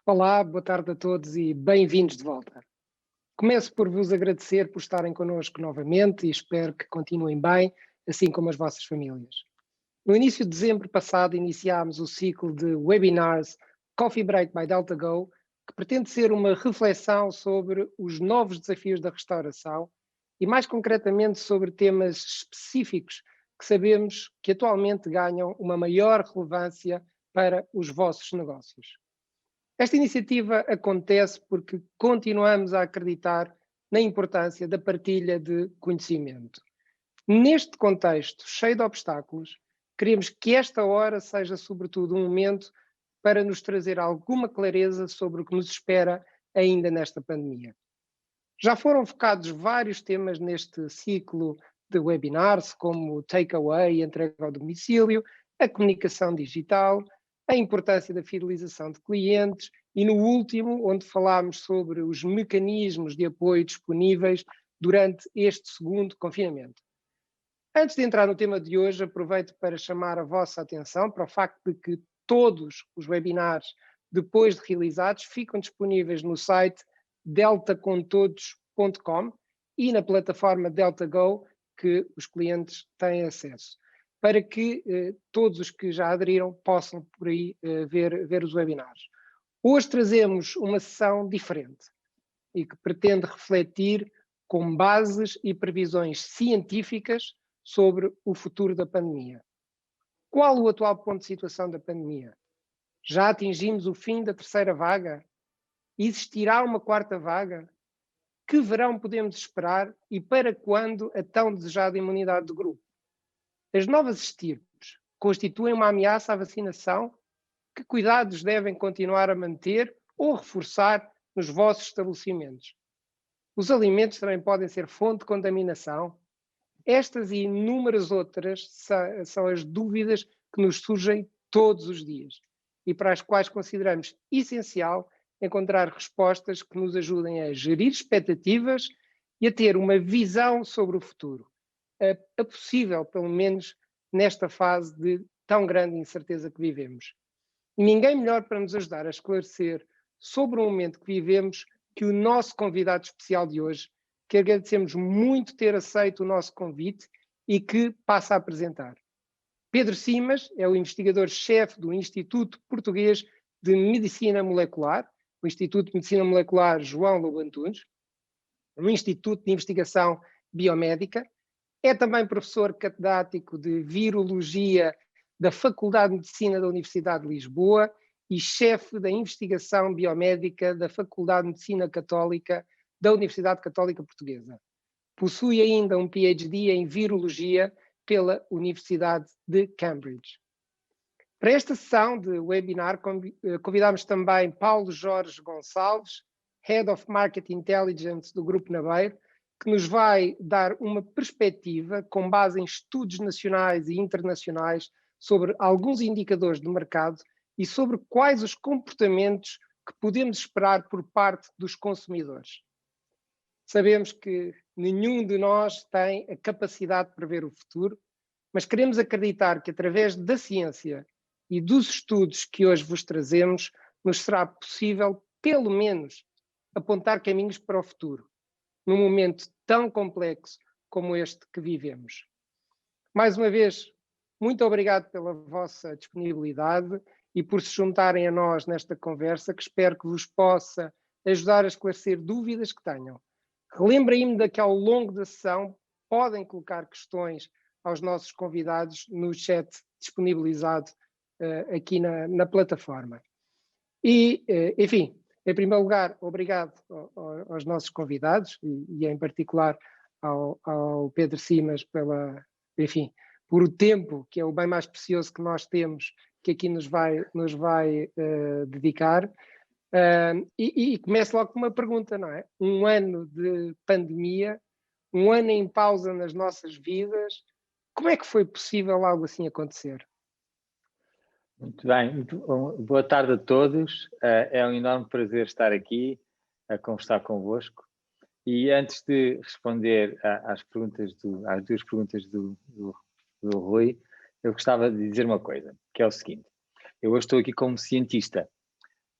Olá, boa tarde a todos e bem-vindos de volta. Começo por vos agradecer por estarem connosco novamente e espero que continuem bem, assim como as vossas famílias. No início de dezembro passado, iniciámos o ciclo de webinars Coffee Break by DeltaGo, que pretende ser uma reflexão sobre os novos desafios da restauração e, mais concretamente, sobre temas específicos que sabemos que atualmente ganham uma maior relevância para os vossos negócios. Esta iniciativa acontece porque continuamos a acreditar na importância da partilha de conhecimento. Neste contexto cheio de obstáculos, queremos que esta hora seja, sobretudo, um momento para nos trazer alguma clareza sobre o que nos espera ainda nesta pandemia. Já foram focados vários temas neste ciclo de webinars, como o takeaway, entrega ao domicílio, a comunicação digital, a importância da fidelização de clientes e, no último, onde falámos sobre os mecanismos de apoio disponíveis durante este segundo confinamento. Antes de entrar no tema de hoje, aproveito para chamar a vossa atenção para o facto de que todos os webinars, depois de realizados, ficam disponíveis no site deltacontodos.com e na plataforma DeltaGo, que os clientes têm acesso, para que todos os que já aderiram possam por aí ver os webinars. Hoje trazemos uma sessão diferente e que pretende refletir com bases e previsões científicas sobre o futuro da pandemia. Qual o atual ponto de situação da pandemia? Já atingimos o fim da terceira vaga? Existirá uma quarta vaga? Que verão podemos esperar e para quando a tão desejada imunidade de grupo? As novas estirpes constituem uma ameaça à vacinação? Que cuidados devem continuar a manter ou reforçar nos vossos estabelecimentos? Os alimentos também podem ser fonte de contaminação? Estas e inúmeras outras são as dúvidas que nos surgem todos os dias e para as quais consideramos essencial encontrar respostas que nos ajudem a gerir expectativas e a ter uma visão sobre o futuro. A possível, pelo menos, nesta fase de tão grande incerteza que vivemos. E ninguém melhor para nos ajudar a esclarecer sobre o momento que vivemos que o nosso convidado especial de hoje, que agradecemos muito ter aceito o nosso convite e que passa a apresentar. Pedro Simas é o investigador-chefe do Instituto Português de Medicina Molecular, o Instituto de Medicina Molecular João Lobo Antunes, um Instituto de Investigação Biomédica. É também professor catedrático de Virologia da Faculdade de Medicina da Universidade de Lisboa e chefe da investigação biomédica da Faculdade de Medicina Católica da Universidade Católica Portuguesa. Possui ainda um PhD em Virologia pela Universidade de Cambridge. Para esta sessão de webinar, convidamos também Paulo Jorge Gonçalves, Head of Market Intelligence do Grupo Nabeiro, que nos vai dar uma perspectiva com base em estudos nacionais e internacionais sobre alguns indicadores do mercado e sobre quais os comportamentos que podemos esperar por parte dos consumidores. Sabemos que nenhum de nós tem a capacidade de prever o futuro, mas queremos acreditar que através da ciência e dos estudos que hoje vos trazemos, nos será possível, pelo menos, apontar caminhos para o futuro, num momento tão complexo como este que vivemos. Mais uma vez, muito obrigado pela vossa disponibilidade e por se juntarem a nós nesta conversa, que espero que vos possa ajudar a esclarecer dúvidas que tenham. Relembrem-me que ao longo da sessão podem colocar questões aos nossos convidados no chat disponibilizado aqui na plataforma. E, enfim, em primeiro lugar, obrigado aos nossos convidados e em particular ao Pedro Simas por o tempo, que é o bem mais precioso que nós temos, que aqui nos vai dedicar. E começo logo com uma pergunta, não é? Um ano de pandemia, um ano em pausa nas nossas vidas, como é que foi possível algo assim acontecer? Muito bem, boa tarde a todos. É um enorme prazer estar aqui a conversar convosco. E antes de responder às duas perguntas do Rui, eu gostava de dizer uma coisa, que é o seguinte: eu hoje estou aqui como cientista,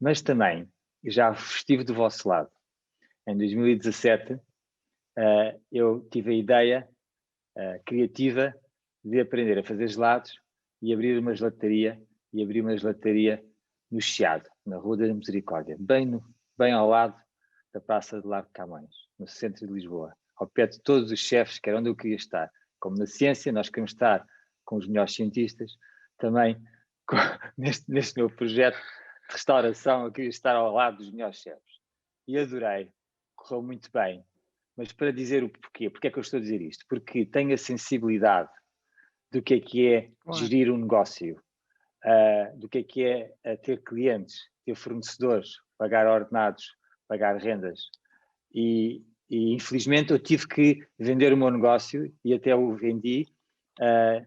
mas também já estive do vosso lado. Em 2017, eu tive a ideia criativa de aprender a fazer gelados e abrir uma gelataria, no Chiado, na Rua da Misericórdia, bem ao lado da Praça de Largo de Camões, no centro de Lisboa, ao pé de todos os chefes, que era onde eu queria estar. Como na ciência, nós queremos estar com os melhores cientistas, também neste meu projeto de restauração, eu queria estar ao lado dos melhores chefes. E adorei, correu muito bem. Mas para dizer o porquê, porque é que eu estou a dizer isto? Porque tenho a sensibilidade do que é gerir um negócio, do que é ter clientes, ter fornecedores, pagar ordenados, pagar rendas. E infelizmente eu tive que vender o meu negócio e até o vendi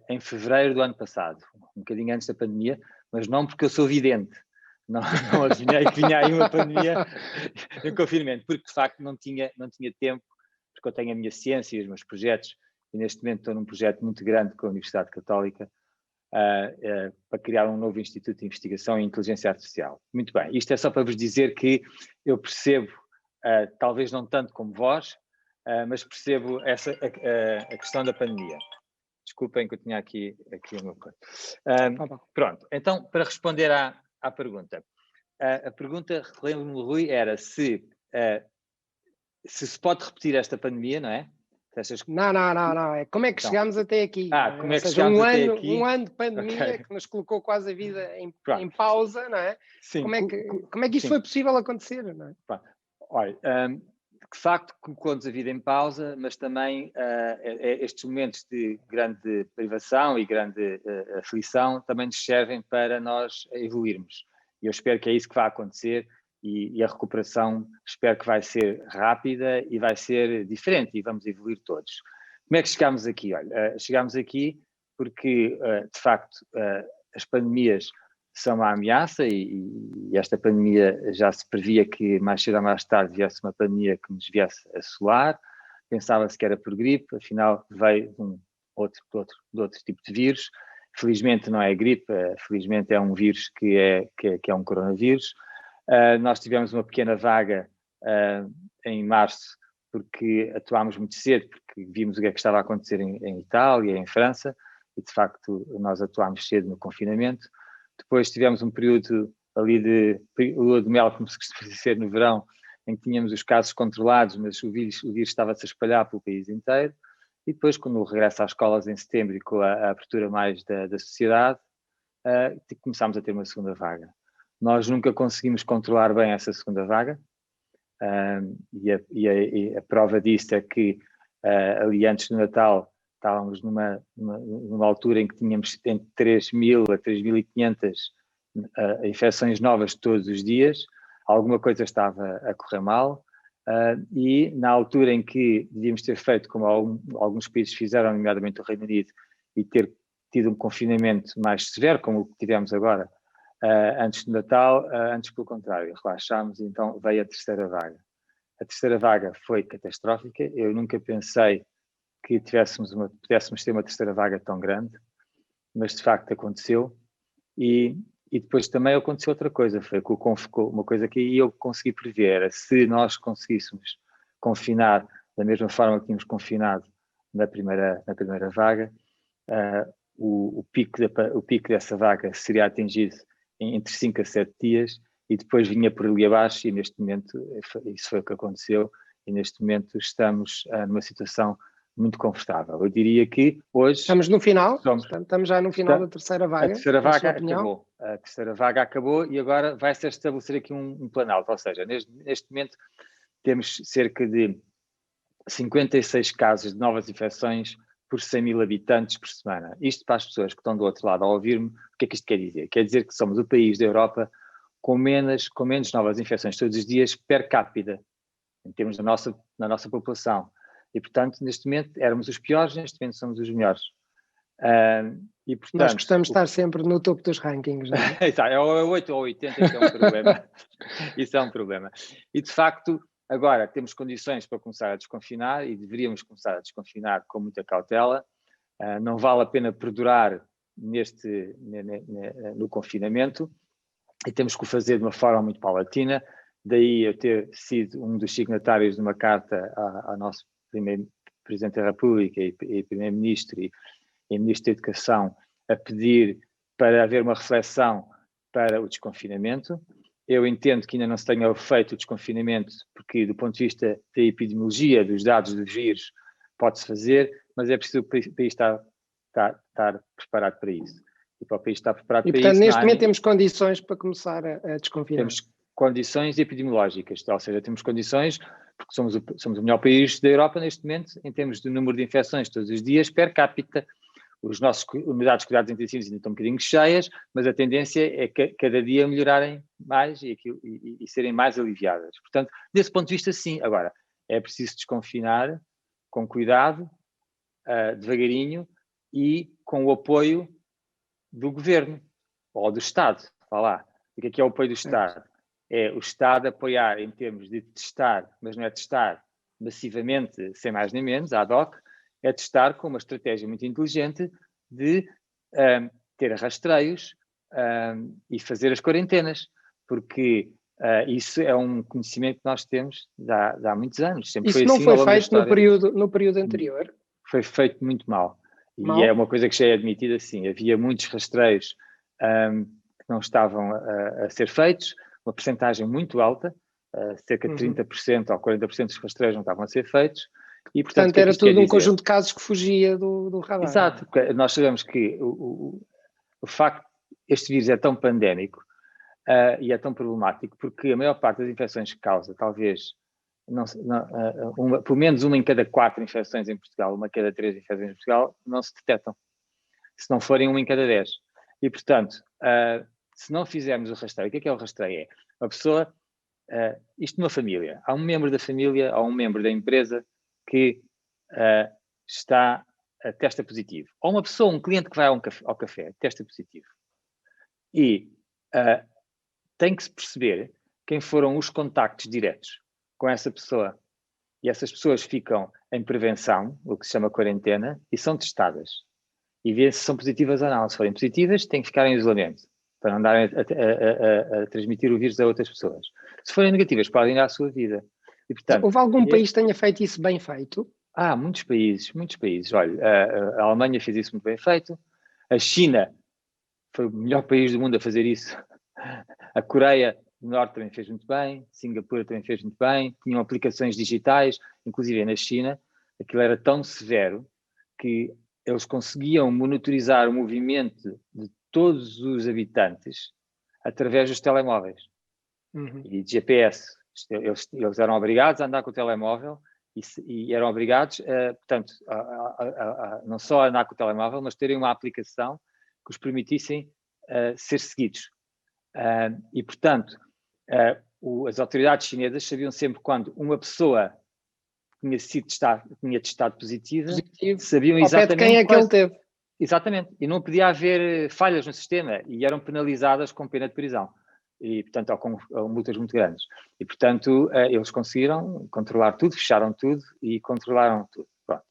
em fevereiro do ano passado, um bocadinho antes da pandemia, mas não porque eu sou vidente. Não adivinhei que vinha aí uma pandemia e um confinamento, porque de facto não tinha tempo, porque eu tenho a minha ciência e os meus projetos, e neste momento estou num projeto muito grande com a Universidade Católica para criar um novo Instituto de Investigação em Inteligência Artificial. Muito bem, isto é só para vos dizer que eu percebo, talvez não tanto como vós, mas percebo a questão da pandemia. Desculpem que eu tinha aqui uma coisa. Pronto, então para responder à pergunta. A pergunta, lembro-me, Rui, era se se pode repetir esta pandemia, não é? Não. É como é que chegámos até aqui? Como é que chegámos até aqui? Um ano de pandemia que nos colocou quase a vida em pausa, não é? Sim. Como é que isto foi possível acontecer, não é? Olha, de facto colocou-nos a vida em pausa, mas também estes momentos de grande privação e grande aflição também nos servem para nós evoluirmos. E eu espero que é isso que vai acontecer e a recuperação espero que vai ser rápida e vai ser diferente e vamos evoluir todos. Como é que chegámos aqui? Olha, chegámos aqui porque, de facto, as pandemias são uma ameaça e esta pandemia já se previa que mais cedo ou mais tarde viesse uma pandemia que nos viesse a assolar. Pensava-se que era por gripe, afinal veio de um outro tipo de vírus. Felizmente não é gripe, felizmente é um vírus que é um coronavírus. Nós tivemos uma pequena vaga em março porque atuámos muito cedo, porque vimos o que é que estava a acontecer em Itália, em França, e de facto nós atuámos cedo no confinamento. Depois tivemos um período ali de lua de mel, como se costuma dizer, no verão, em que tínhamos os casos controlados, mas o vírus estava-se a espalhar pelo país inteiro. E depois, quando o regresso às escolas em setembro e com a abertura mais da sociedade, começámos a ter uma segunda vaga. Nós nunca conseguimos controlar bem essa segunda vaga, e a prova disso é que ali antes do Natal estávamos numa altura em que tínhamos entre 3.000 a 3.500 infecções novas todos os dias, alguma coisa estava a correr mal, e na altura em que devíamos ter feito, como alguns países fizeram, nomeadamente o Reino Unido, e ter tido um confinamento mais severo, como o que tivemos agora, antes do Natal, antes pelo contrário, relaxámos e então veio a terceira vaga. A terceira vaga foi catastrófica, eu nunca pensei que pudéssemos ter uma terceira vaga tão grande, mas de facto aconteceu. E depois também aconteceu outra coisa, foi que uma coisa que eu consegui prever, era se nós conseguíssemos confinar da mesma forma que tínhamos confinado na primeira vaga, o pico dessa vaga seria atingido entre 5 a 7 dias e depois vinha por ali abaixo e neste momento isso foi o que aconteceu e neste momento estamos numa situação muito confortável. Eu diria que hoje... Estamos no final? Estamos já no final da terceira vaga? A terceira vaga acabou. A terceira vaga acabou e agora vai-se estabelecer aqui um planalto, ou seja, neste momento temos cerca de 56 casos de novas infecções por 100.000 habitantes por semana. Isto para as pessoas que estão do outro lado a ouvir-me, o que é que isto quer dizer? Quer dizer que somos o país da Europa com menos novas infecções todos os dias per capita, em termos da nossa população. E, portanto, neste momento éramos os piores, neste momento somos os melhores. E, portanto, nós gostamos de estar sempre no topo dos rankings, não é? É 8 ou 80, isso é um problema. Isso é um problema. E, de facto, agora temos condições para começar a desconfinar e deveríamos começar a desconfinar com muita cautela. Não vale a pena perdurar no confinamento. e temos que o fazer de uma forma muito paulatina. Daí eu ter sido um dos signatários de uma carta ao nosso primeiro Presidente da República e Primeiro-Ministro e Ministro da Educação a pedir para haver uma reflexão para o desconfinamento. Eu entendo que ainda não se tenha feito o desconfinamento, porque do ponto de vista da epidemiologia, dos dados do vírus, pode-se fazer, mas é preciso o país estar preparado para isso. E para o país estar preparado para portanto, isso... neste momento temos condições para começar a desconfinar. Temos condições epidemiológicas, ou seja, temos condições, porque somos o melhor país da Europa neste momento, em termos de número de infecções todos os dias per capita. Os nossos unidades de cuidados intensivos ainda estão um bocadinho cheias, mas a tendência é que cada dia melhorarem mais e serem mais aliviadas. Portanto, desse ponto de vista, sim. Agora, é preciso desconfinar com cuidado, devagarinho e com o apoio do governo ou do Estado. Vá lá. O que é o apoio do Estado? É o Estado apoiar em termos de testar, mas não é testar massivamente, sem mais nem menos, ad hoc, é testar com uma estratégia muito inteligente de ter rastreios e fazer as quarentenas, porque isso é um conhecimento que nós temos de há muitos anos. Sempre isso foi não assim foi ao longo da feito história. no período anterior? Foi feito muito mal. Mal? E é uma coisa que já é admitida assim. Havia muitos rastreios que não estavam a ser feitos, uma percentagem muito alta, cerca de 30% ou 40% dos rastreios não estavam a ser feitos. E, portanto, era tudo um conjunto de casos que fugia do radar. Exato, porque nós sabemos que o facto este vírus é tão pandémico e é tão problemático, porque a maior parte das infecções que causa, talvez, pelo menos uma em cada 4 infecções em Portugal, uma em cada 3 infecções em Portugal, não se detectam, se não forem uma em cada 10. E, portanto, se não fizermos o rastreio, o que é o rastreio? É a pessoa, isto numa família, há um membro da família ou um membro da empresa que testa positivo. Ou uma pessoa, um cliente que vai ao café, testa positivo. E tem que se perceber quem foram os contactos diretos com essa pessoa. E essas pessoas ficam em prevenção, o que se chama quarentena, e são testadas. E vê se são positivas ou não. Se forem positivas, têm que ficar em isolamento, para não andarem a transmitir o vírus a outras pessoas. Se forem negativas, podem ir à sua vida. E, portanto, houve algum país que tenha feito isso bem feito? Muitos países. Olha, a Alemanha fez isso muito bem feito. A China foi o melhor país do mundo a fazer isso. A Coreia do Norte também fez muito bem. Singapura também fez muito bem. Tinham aplicações digitais, inclusive na China. Aquilo era tão severo que eles conseguiam monitorizar o movimento de todos os habitantes através dos telemóveis e de GPS. Eles eram obrigados a andar com o telemóvel e eram obrigados, portanto, não só a andar com o telemóvel, mas terem uma aplicação que os permitissem ser seguidos. E, portanto, as autoridades chinesas sabiam sempre quando uma pessoa tinha testado positiva, sabiam exatamente quem é que ele teve. Exatamente, e não podia haver falhas no sistema e eram penalizadas com pena de prisão. E, portanto, ou com multas muito grandes. E, portanto, eles conseguiram controlar tudo, fecharam tudo e controlaram tudo. Pronto.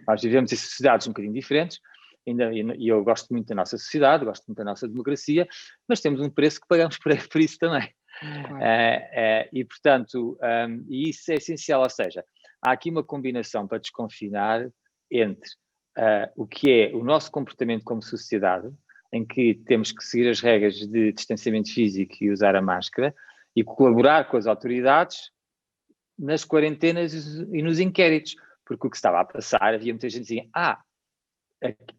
Nós vivemos em sociedades um bocadinho diferentes, e eu gosto muito da nossa sociedade, gosto muito da nossa democracia, mas temos um preço que pagamos por isso também. Claro. E, portanto, e isso é essencial, ou seja, há aqui uma combinação para desconfinar entre o que é o nosso comportamento como sociedade, em que temos que seguir as regras de distanciamento físico e usar a máscara, e colaborar com as autoridades nas quarentenas e nos inquéritos, porque o que estava a passar, havia muita gente que dizia,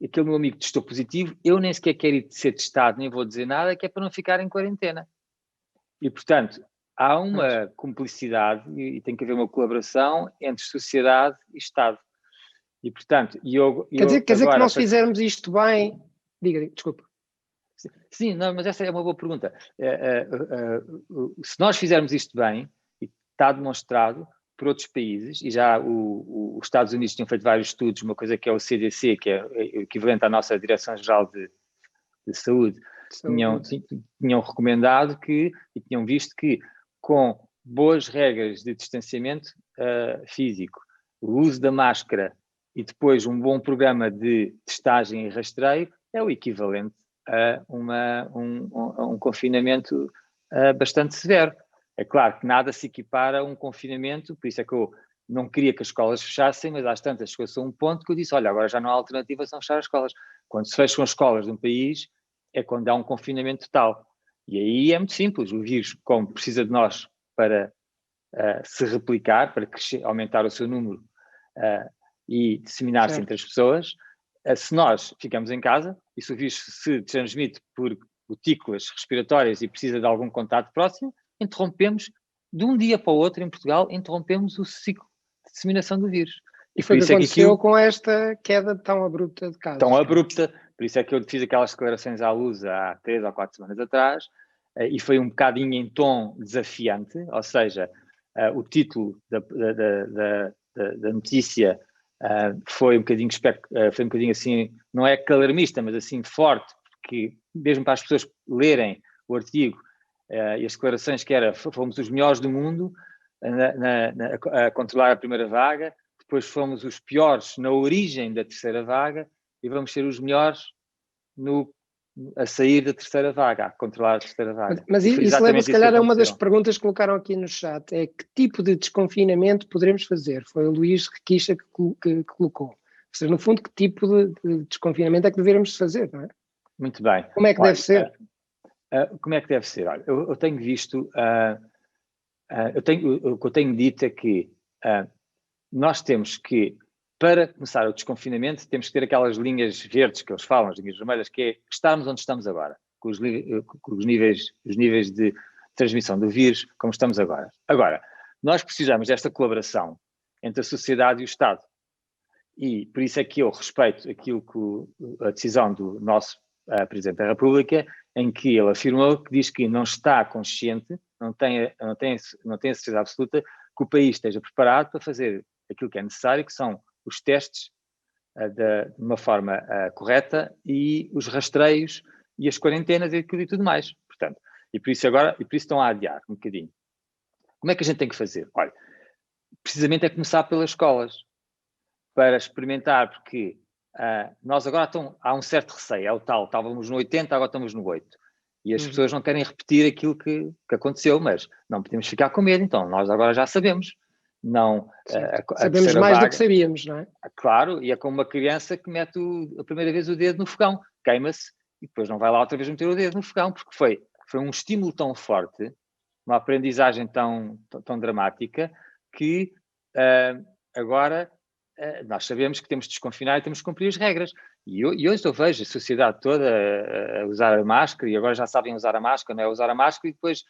aquele meu amigo testou positivo, eu nem sequer quero ir ser testado, nem vou dizer nada, que é para não ficar em quarentena. E, portanto, há uma cumplicidade e tem que haver uma colaboração entre sociedade e Estado. E, portanto, quer dizer que nós fizermos isto bem... Diga, desculpa. Sim, não, mas essa é uma boa pergunta. Se nós fizermos isto bem, e está demonstrado por outros países, e já os Estados Unidos tinham feito vários estudos, uma coisa que é o CDC, que é o equivalente à nossa Direção-Geral de Saúde, tinham recomendado e tinham visto que com boas regras de distanciamento físico, o uso da máscara e depois um bom programa de testagem e rastreio é o equivalente a um confinamento bastante severo. É claro que nada se equipara a um confinamento, por isso é que eu não queria que as escolas fechassem, mas às tantas chegou-se a um ponto que eu disse, olha, agora já não há alternativa a fechar as escolas. Quando se fecham as escolas de um país, é quando há um confinamento total. E aí é muito simples, o vírus, como precisa de nós para se replicar, para crescer, aumentar o seu número e disseminar-se entre as pessoas, se nós ficamos em casa e se o vírus se transmite por gotículas respiratórias e precisa de algum contato próximo, interrompemos, de um dia para o outro em Portugal, interrompemos o ciclo de disseminação do vírus. E foi o que aconteceu com esta queda tão abrupta de casos. Tão abrupta, por isso é que eu fiz aquelas declarações à luz há 3 ou 4 semanas atrás, e foi um bocadinho em tom desafiante, ou seja, o título da notícia foi um bocadinho assim, não é alarmista, mas assim forte, porque mesmo para as pessoas lerem o artigo e as declarações que era, fomos os melhores do mundo a controlar a primeira vaga, depois fomos os piores na origem da terceira vaga e vamos ser os melhores a sair da terceira vaga, a controlar a terceira vaga. Mas isso leva, se calhar, a uma das perguntas que colocaram aqui no chat, é que tipo de desconfinamento poderemos fazer? Foi o Luís Requicha que colocou. Ou seja, no fundo, que tipo de desconfinamento é que devemos fazer, não é? Muito bem. Como é que deve ser? Como é que deve ser? Olha, eu tenho visto, o que eu tenho dito é que nós temos que, para começar o desconfinamento, temos que ter aquelas linhas verdes que eles falam, as linhas vermelhas, que é estarmos onde estamos agora, com os níveis de transmissão do vírus, como estamos agora. Agora, nós precisamos desta colaboração entre a sociedade e o Estado. E por isso é que eu respeito aquilo que a decisão do nosso Presidente da República, em que ele afirmou que diz que não está consciente, não tem a certeza absoluta que o país esteja preparado para fazer aquilo que é necessário, que são os testes de uma forma correta e os rastreios e as quarentenas e tudo mais. Portanto, e por isso estão a adiar um bocadinho. Como é que a gente tem que fazer? Olha, precisamente é começar pelas escolas, para experimentar, porque nós agora há um certo receio, é o tal, estávamos no 80, agora estamos no 8. E as pessoas não querem repetir aquilo que aconteceu, mas não podemos ficar com medo, então nós agora já sabemos. Não, sabemos mais do que sabíamos, não é? Claro, e é como uma criança que mete a primeira vez o dedo no fogão, queima-se e depois não vai lá outra vez meter o dedo no fogão, porque foi um estímulo tão forte, uma aprendizagem tão dramática, que agora nós sabemos que temos de desconfinar e temos de cumprir as regras. E hoje eu vejo a sociedade toda a usar a máscara, e agora já sabem usar a máscara, não é? Usar a máscara e depois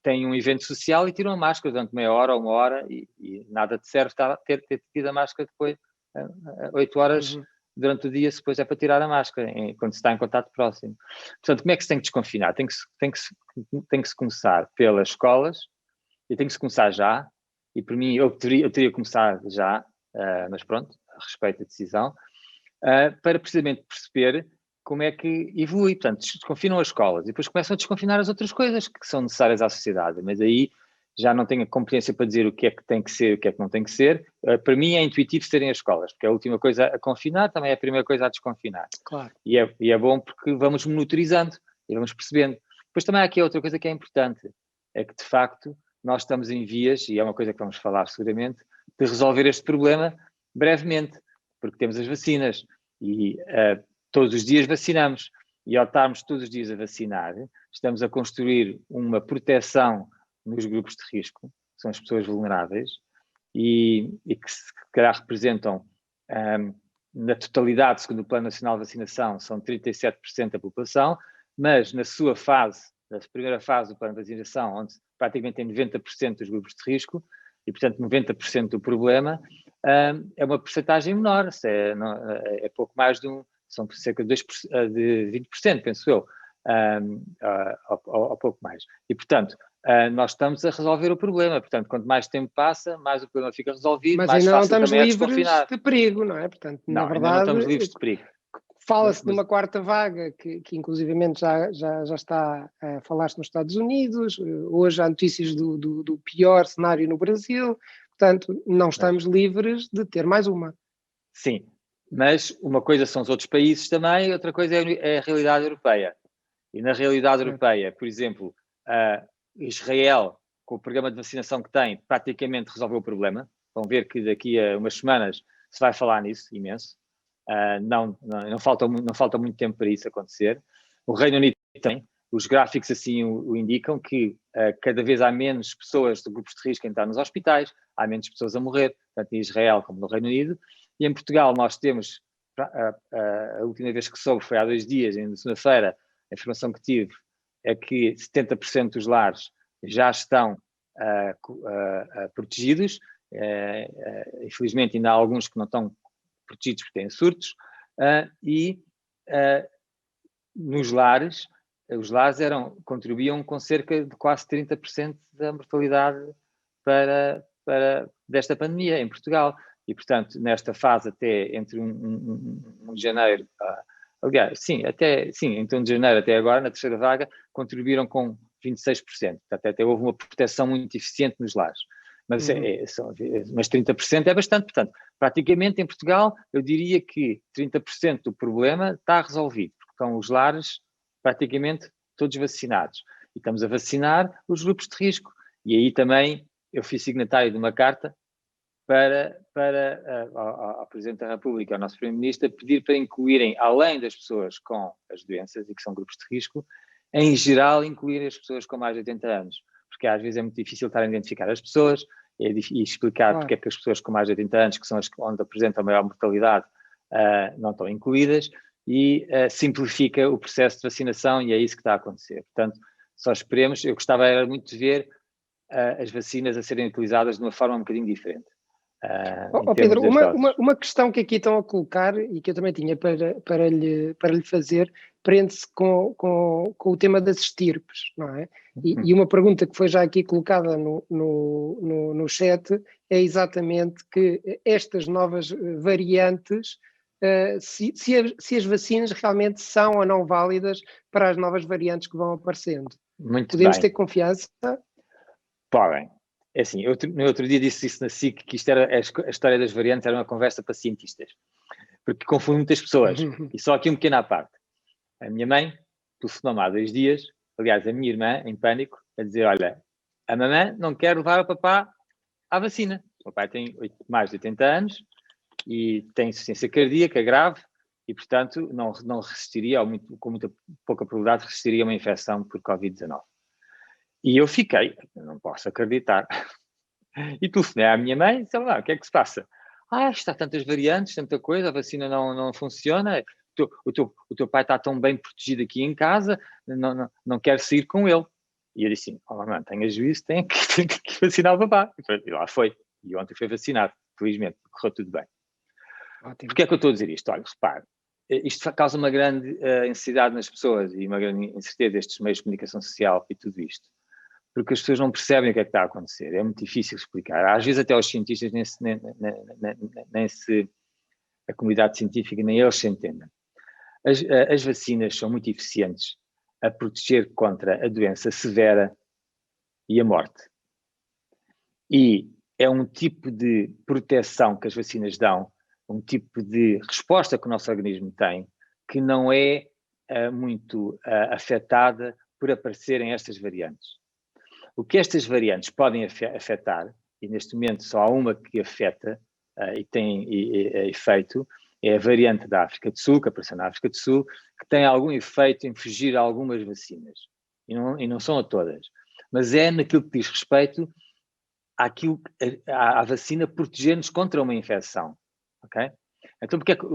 têm um evento social e tiram a máscara durante meia hora ou uma hora e nada te serve ter tido a máscara depois 8 horas durante o dia, se depois é para tirar a máscara, quando se está em contato próximo. Portanto, como é que se tem que desconfinar? Tem que se começar pelas escolas e tem que se começar já, e por mim eu teria que começar já, mas pronto, respeito a decisão, para precisamente perceber como é que evolui. Portanto, desconfinam as escolas e depois começam a desconfinar as outras coisas que são necessárias à sociedade, mas aí já não tenho a competência para dizer o que é que tem que ser e o que é que não tem que ser. Para mim é intuitivo serem as escolas, porque é a última coisa a confinar, também é a primeira coisa a desconfinar. Claro. E é bom porque vamos monitorizando e vamos percebendo. Depois também há aqui outra coisa que é importante, é que de facto nós estamos em vias, e é uma coisa que vamos falar seguramente, de resolver este problema brevemente, porque temos as vacinas e todos os dias vacinamos, e ao estarmos todos os dias a vacinar, estamos a construir uma proteção nos grupos de risco, que são as pessoas vulneráveis, e que se calhar representam, na totalidade, segundo o Plano Nacional de Vacinação, são 37% da população, mas na sua fase, na primeira fase do Plano de Vacinação, onde praticamente tem 90% dos grupos de risco, e portanto 90% do problema, é uma percentagem menor, é pouco mais são cerca de 20%, penso eu, ou pouco mais. E portanto, nós estamos a resolver o problema, portanto, quanto mais tempo passa, mais o problema fica resolvido, mas mais ainda fácil não também é estamos livres desconfinar. de perigo, não é? Portanto, não, na verdade, ainda não estamos livres de perigo. Fala-se de uma quarta vaga, que inclusivamente já está a falar-se nos Estados Unidos, hoje há notícias do pior cenário no Brasil, portanto, não estamos livres de ter mais uma. Sim, mas uma coisa são os outros países também, outra coisa é a realidade europeia. E na realidade europeia, por exemplo, Israel, com o programa de vacinação que tem, praticamente resolveu o problema. Vão ver que daqui a umas semanas se vai falar nisso imenso. Não falta muito tempo para isso acontecer. O Reino Unido tem, os gráficos assim o indicam, que cada vez há menos pessoas de grupos de risco a entrar nos hospitais, há menos pessoas a morrer, tanto em Israel como no Reino Unido. E em Portugal nós temos, a última vez que soube foi há 2 dias, em segunda-feira, a informação que tive é que 70% dos lares já estão protegidos. Infelizmente ainda há alguns que não estão protegidos porque têm surtos, nos lares, os lares contribuíam com cerca de quase 30% da mortalidade desta pandemia em Portugal. E, portanto, nesta fase até entre 1 de janeiro, aliás, entre 1 de janeiro até agora, na terceira vaga, contribuíram com 26%. Portanto, até houve uma proteção muito eficiente nos lares. Mas 30% é bastante. Portanto, praticamente em Portugal, eu diria que 30% do problema está resolvido, porque estão os lares praticamente todos vacinados. E estamos a vacinar os grupos de risco. E aí também eu fui signatário de uma carta ao Presidente da República, ao nosso Primeiro-Ministro, pedir para incluírem, além das pessoas com as doenças e que são grupos de risco, em geral incluir as pessoas com mais de 80 anos. Porque às vezes é muito difícil estar a identificar as pessoas e explicar porque é que as pessoas com mais de 80 anos, que são as onde apresentam a maior mortalidade, não estão incluídas, e simplifica o processo de vacinação, e é isso que está a acontecer. Portanto, só esperemos. Eu gostava era muito de ver as vacinas a serem utilizadas de uma forma um bocadinho diferente. Pedro, uma questão que aqui estão a colocar e que eu também tinha para lhe fazer, prende-se com o tema das estirpes, não é? E uma pergunta que foi já aqui colocada no chat é exatamente que estas novas variantes, se as vacinas realmente são ou não válidas para as novas variantes que vão aparecendo. Podemos ter confiança? Podem. É assim, no outro dia disse isso na SIC, que isto era a história das variantes, era uma conversa para cientistas, porque confunde muitas pessoas. E só aqui um pequeno à parte. A minha mãe telefonou-me há 2 dias, aliás, a minha irmã, em pânico, a dizer: olha, a mamãe não quer levar o papá à vacina. O papai tem mais de 80 anos e tem insuficiência cardíaca grave e, portanto, não resistiria, ou com muita pouca probabilidade, resistiria a uma infecção por Covid-19. E eu fiquei, não posso acreditar. E telefonei à minha mãe, sei lá, o que é que se passa? Está tantas variantes, tanta coisa, a vacina não funciona, o teu pai está tão bem protegido aqui em casa, não quero sair com ele. E eu disse: mamãe, tenha juízo, tem que vacinar o papá. E lá foi. E ontem foi vacinado, felizmente, correu tudo bem. Ótimo. Porquê é que eu estou a dizer isto? Olha, repare, isto causa uma grande ansiedade nas pessoas e uma grande incerteza destes meios de comunicação social e tudo isto. Porque as pessoas não percebem o que é que está a acontecer. É muito difícil explicar. Às vezes até os cientistas, a comunidade científica, nem eles se entendem. As vacinas são muito eficientes a proteger contra a doença severa e a morte. E é um tipo de proteção que as vacinas dão, um tipo de resposta que o nosso organismo tem, que não é muito afetada por aparecerem estas variantes. O que estas variantes podem afetar, e neste momento só há uma que afeta e tem efeito, é a variante da África do Sul, que apareceu na África do Sul, que tem algum efeito em fugir a algumas vacinas. E não são a todas. Mas é naquilo que diz respeito à vacina proteger-nos contra uma infecção. Ok? Então, porque é que,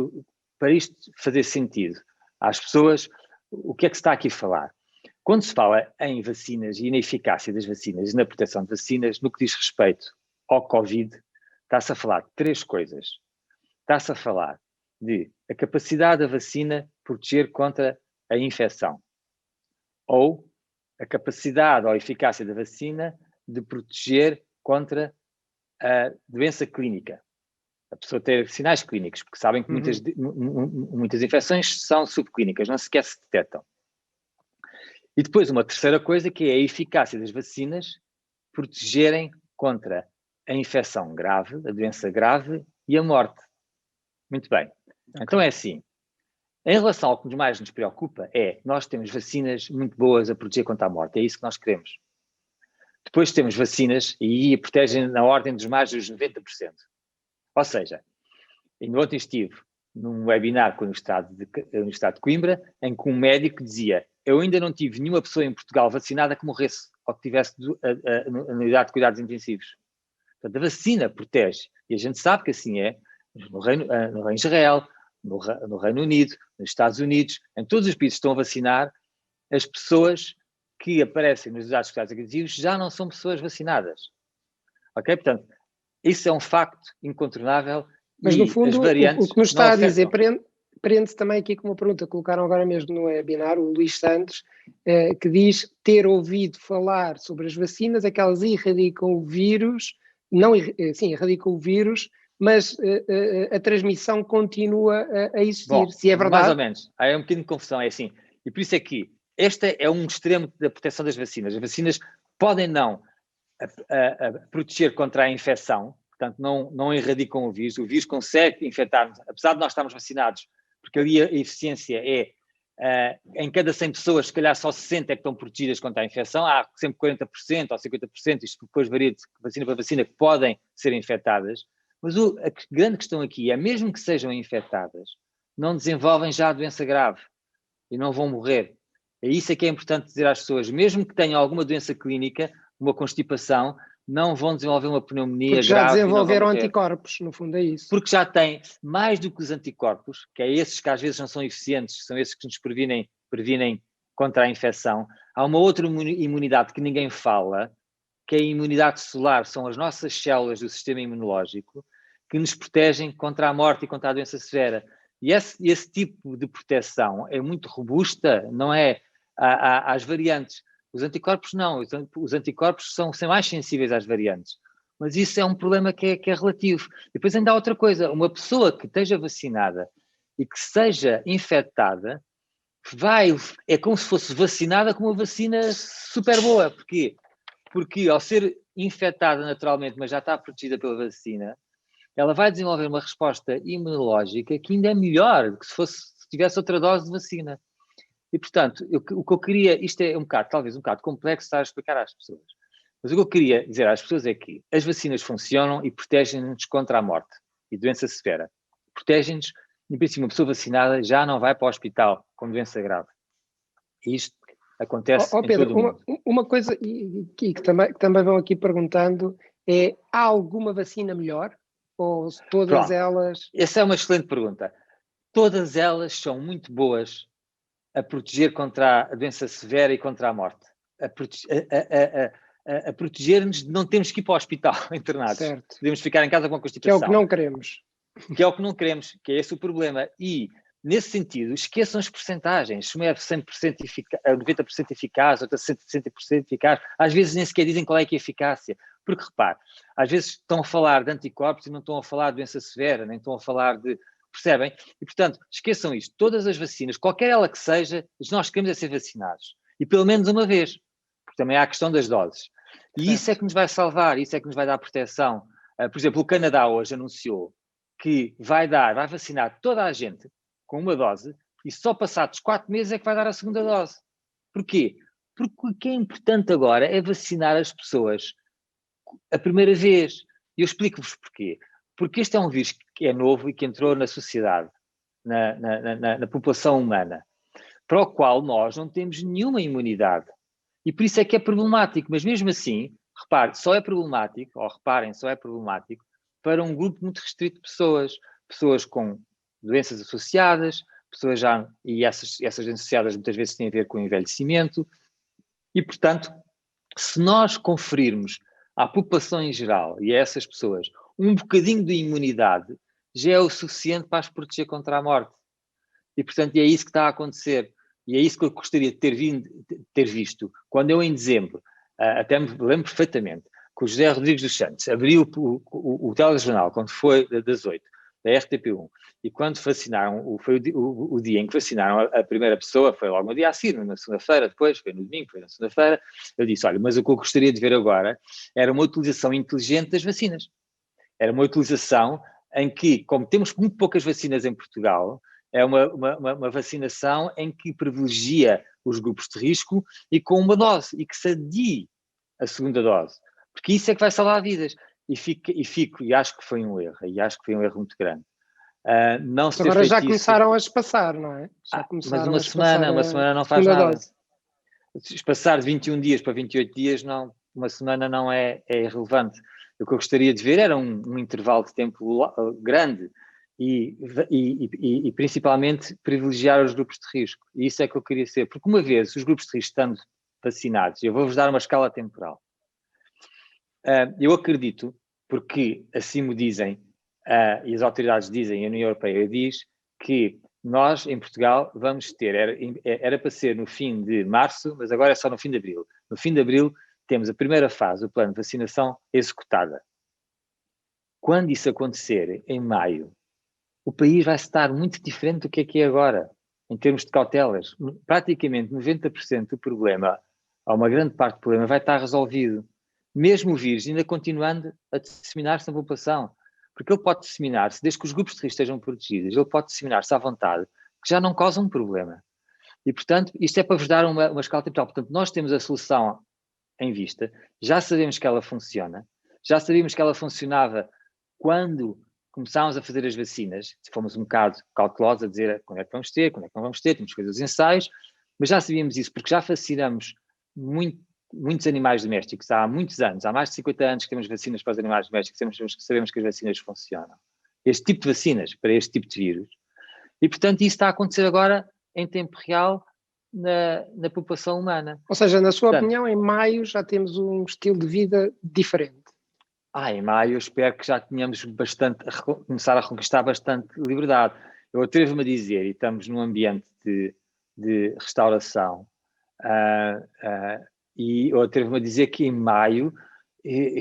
para isto fazer sentido às pessoas, o que é que se está aqui a falar? Quando se fala em vacinas e na eficácia das vacinas, na proteção de vacinas, no que diz respeito ao Covid, está-se a falar de 3 coisas. Está-se a falar de a capacidade da vacina proteger contra a infecção, ou a capacidade ou a eficácia da vacina de proteger contra a doença clínica. A pessoa ter sinais clínicos, porque sabem que muitas infecções são subclínicas, não sequer se detectam. E depois uma terceira coisa, que é a eficácia das vacinas protegerem contra a infecção grave, a doença grave e a morte. Muito bem. Okay. Então é assim, Em relação ao que mais nos preocupa nós temos vacinas muito boas a proteger contra a morte, é isso que nós queremos. Depois temos vacinas e protegem na ordem dos mais dos 90%. Ou seja, ainda ontem estive num webinar com a Universidade de Coimbra, em que um médico dizia: eu ainda não tive nenhuma pessoa em Portugal vacinada que morresse ou que tivesse na unidade de cuidados intensivos. Portanto, a vacina protege. E a gente sabe que assim é no Reino de Israel, no Reino Unido, nos Estados Unidos, em todos os países que estão a vacinar, as pessoas que aparecem nos unidades de cuidados intensivos já não são pessoas vacinadas. Ok? Portanto, isso é um facto incontornável. Mas, no fundo, o que nos está a dizer prende-se também aqui com uma pergunta que colocaram agora mesmo no webinar, o Luís Santos, que diz ter ouvido falar sobre as vacinas, é que elas erradicam o vírus, erradicam o vírus, mas a transmissão continua a existir. Bom, se é verdade. Mais ou menos. Há um bocadinho de confusão, é assim. E por isso é que este é um extremo da proteção das vacinas. As vacinas podem não proteger contra a infecção, portanto, não erradicam o vírus consegue infectar-nos, apesar de nós estarmos vacinados, porque ali a eficiência em cada 100 pessoas, se calhar só 60 é que estão protegidas contra a infecção, há sempre 40% ou 50%, isto depois varia de vacina para vacina, que podem ser infectadas, mas a grande questão aqui é, mesmo que sejam infectadas, não desenvolvem já a doença grave e não vão morrer. É isso que é importante dizer às pessoas, mesmo que tenham alguma doença clínica, uma constipação, não vão desenvolver uma pneumonia grave. Porque já desenvolveram anticorpos, no fundo é isso. Porque já têm mais do que os anticorpos, que é esses que às vezes não são eficientes, são esses que nos previnem contra a infecção. Há uma outra imunidade que ninguém fala, que é a imunidade celular, são as nossas células do sistema imunológico que nos protegem contra a morte e contra a doença severa. E esse tipo de proteção é muito robusta, não é às variantes. Os anticorpos não, os anticorpos são mais sensíveis às variantes. Mas isso é um problema que é relativo. Depois ainda há outra coisa, uma pessoa que esteja vacinada e que seja infectada, é como se fosse vacinada com uma vacina super boa. Porquê? Porque ao ser infectada naturalmente, mas já está protegida pela vacina, ela vai desenvolver uma resposta imunológica que ainda é melhor do que se tivesse outra dose de vacina. E, portanto, o que eu queria, isto é talvez um bocado complexo estar a explicar às pessoas, mas o que eu queria dizer às pessoas é que as vacinas funcionam e protegem-nos contra a morte e doença severa. Protegem-nos, em princípio, uma pessoa vacinada já não vai para o hospital com doença grave. E isto acontece Pedro, em todo o mundo. Uma coisa que também vão aqui perguntando é, há alguma vacina melhor? Ou todas elas... Essa é uma excelente pergunta. Todas elas são muito boas a proteger contra a doença severa e contra a morte. A proteger-nos de não termos que ir para o hospital internados. Certo. Podemos ficar em casa com a constipação. Que é o que não queremos. Que é o que não queremos, que é esse o problema. E, nesse sentido, esqueçam as percentagens. Se uma é 100% 90% eficaz, outra 60% eficaz, às vezes nem sequer dizem qual é que é a eficácia. Porque, repare, às vezes estão a falar de anticorpos e não estão a falar de doença severa, nem estão a falar de... Percebem? E, portanto, esqueçam isto. Todas as vacinas, qualquer ela que seja, nós queremos é ser vacinados. E pelo menos uma vez. Porque também há a questão das doses. E isso é que nos vai salvar, isso é que nos vai dar proteção. Por exemplo, o Canadá hoje anunciou que vai vacinar toda a gente com uma dose e só passados 4 meses é que vai dar a segunda dose. Porquê? Porque o que é importante agora é vacinar as pessoas a primeira vez. E eu explico-vos porquê. Porque este é um vírus que é novo e que entrou na sociedade, na população humana, para o qual nós não temos nenhuma imunidade. E por isso é que é problemático. Mas mesmo assim, reparem, só é problemático para um grupo muito restrito de pessoas com doenças associadas, e essas doenças associadas muitas vezes têm a ver com o envelhecimento. E, portanto, se nós conferirmos à população em geral e a essas pessoas um bocadinho de imunidade, já é o suficiente para as proteger contra a morte. E, portanto, é isso que está a acontecer. E é isso que eu gostaria de ter visto. Quando eu, em dezembro, até me lembro perfeitamente, que o José Rodrigues dos Santos abriu o telejornal, quando foi das 8, da RTP1, e quando vacinaram, foi o dia em que vacinaram a primeira pessoa, foi logo no dia a seguir, na segunda-feira, depois, foi no domingo, foi na segunda-feira, eu disse, olha, mas o que eu gostaria de ver agora era uma utilização inteligente das vacinas. Era uma utilização em que, como temos muito poucas vacinas em Portugal, É uma vacinação em que privilegia os grupos de risco e com uma dose, e que se adie a segunda dose, porque isso é que vai salvar vidas. E acho que foi um erro, muito grande. Não se ter Agora já feito isso. começaram a espaçar, não é? Já Mas começaram uma a espaçar semana não faz segunda nada. dose. Se espaçar de 21 dias para 28 dias, não, uma semana não é irrelevante. O que eu gostaria de ver era um intervalo de tempo grande e principalmente privilegiar os grupos de risco. E isso é que eu queria ser. Porque uma vez os grupos de risco estando vacinados, eu vou-vos dar uma escala temporal. Eu acredito, porque assim me dizem, e as autoridades dizem, a União Europeia diz, que nós, em Portugal, vamos ter, era para ser no fim de março, mas agora é só no fim de abril. No fim de abril temos a primeira fase, o plano de vacinação, executada. Quando isso acontecer, em maio, o país vai estar muito diferente do que é agora, em termos de cautelas. Praticamente 90% do problema, ou uma grande parte do problema, vai estar resolvido. Mesmo o vírus ainda continuando a disseminar-se na população. Porque ele pode disseminar-se, desde que os grupos de risco estejam protegidos, ele pode disseminar-se à vontade, que já não causa um problema. E, portanto, isto é para vos dar uma escala temporal. Portanto, nós temos a solução em vista, já sabemos que ela funciona, já sabíamos que ela funcionava quando começámos a fazer as vacinas, fomos um bocado cautelosos a dizer quando é que vamos ter, quando é que não vamos ter, temos que fazer os ensaios, mas já sabíamos isso, porque já vacinamos muitos animais domésticos há muitos anos, há mais de 50 anos que temos vacinas para os animais domésticos, sabemos que as vacinas funcionam. Este tipo de vacinas, para este tipo de vírus. E, portanto, isso está a acontecer agora em tempo real na população humana. Ou seja, na sua opinião, em maio já temos um estilo de vida diferente. Em maio eu espero que já tenhamos começar a conquistar bastante liberdade. Eu atrevo-me a dizer, e estamos num ambiente de restauração, e eu atrevo-me a dizer que em maio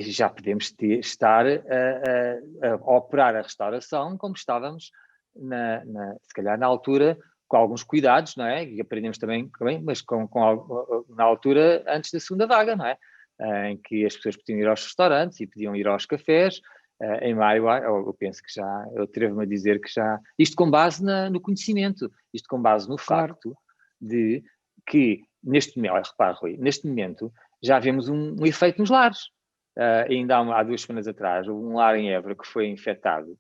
já podemos estar a operar a restauração como estávamos, se calhar na altura, com alguns cuidados, não é? E aprendemos também, mas na altura antes da segunda vaga, não é? Em que as pessoas podiam ir aos restaurantes e podiam ir aos cafés. Em maio, eu penso que já, eu atrevo-me a dizer que já, isto com base no conhecimento, isto com base no facto de que neste momento, repare, Rui, neste momento já vemos um efeito nos lares. Ainda há 2 semanas atrás, houve um lar em Évora que foi infectado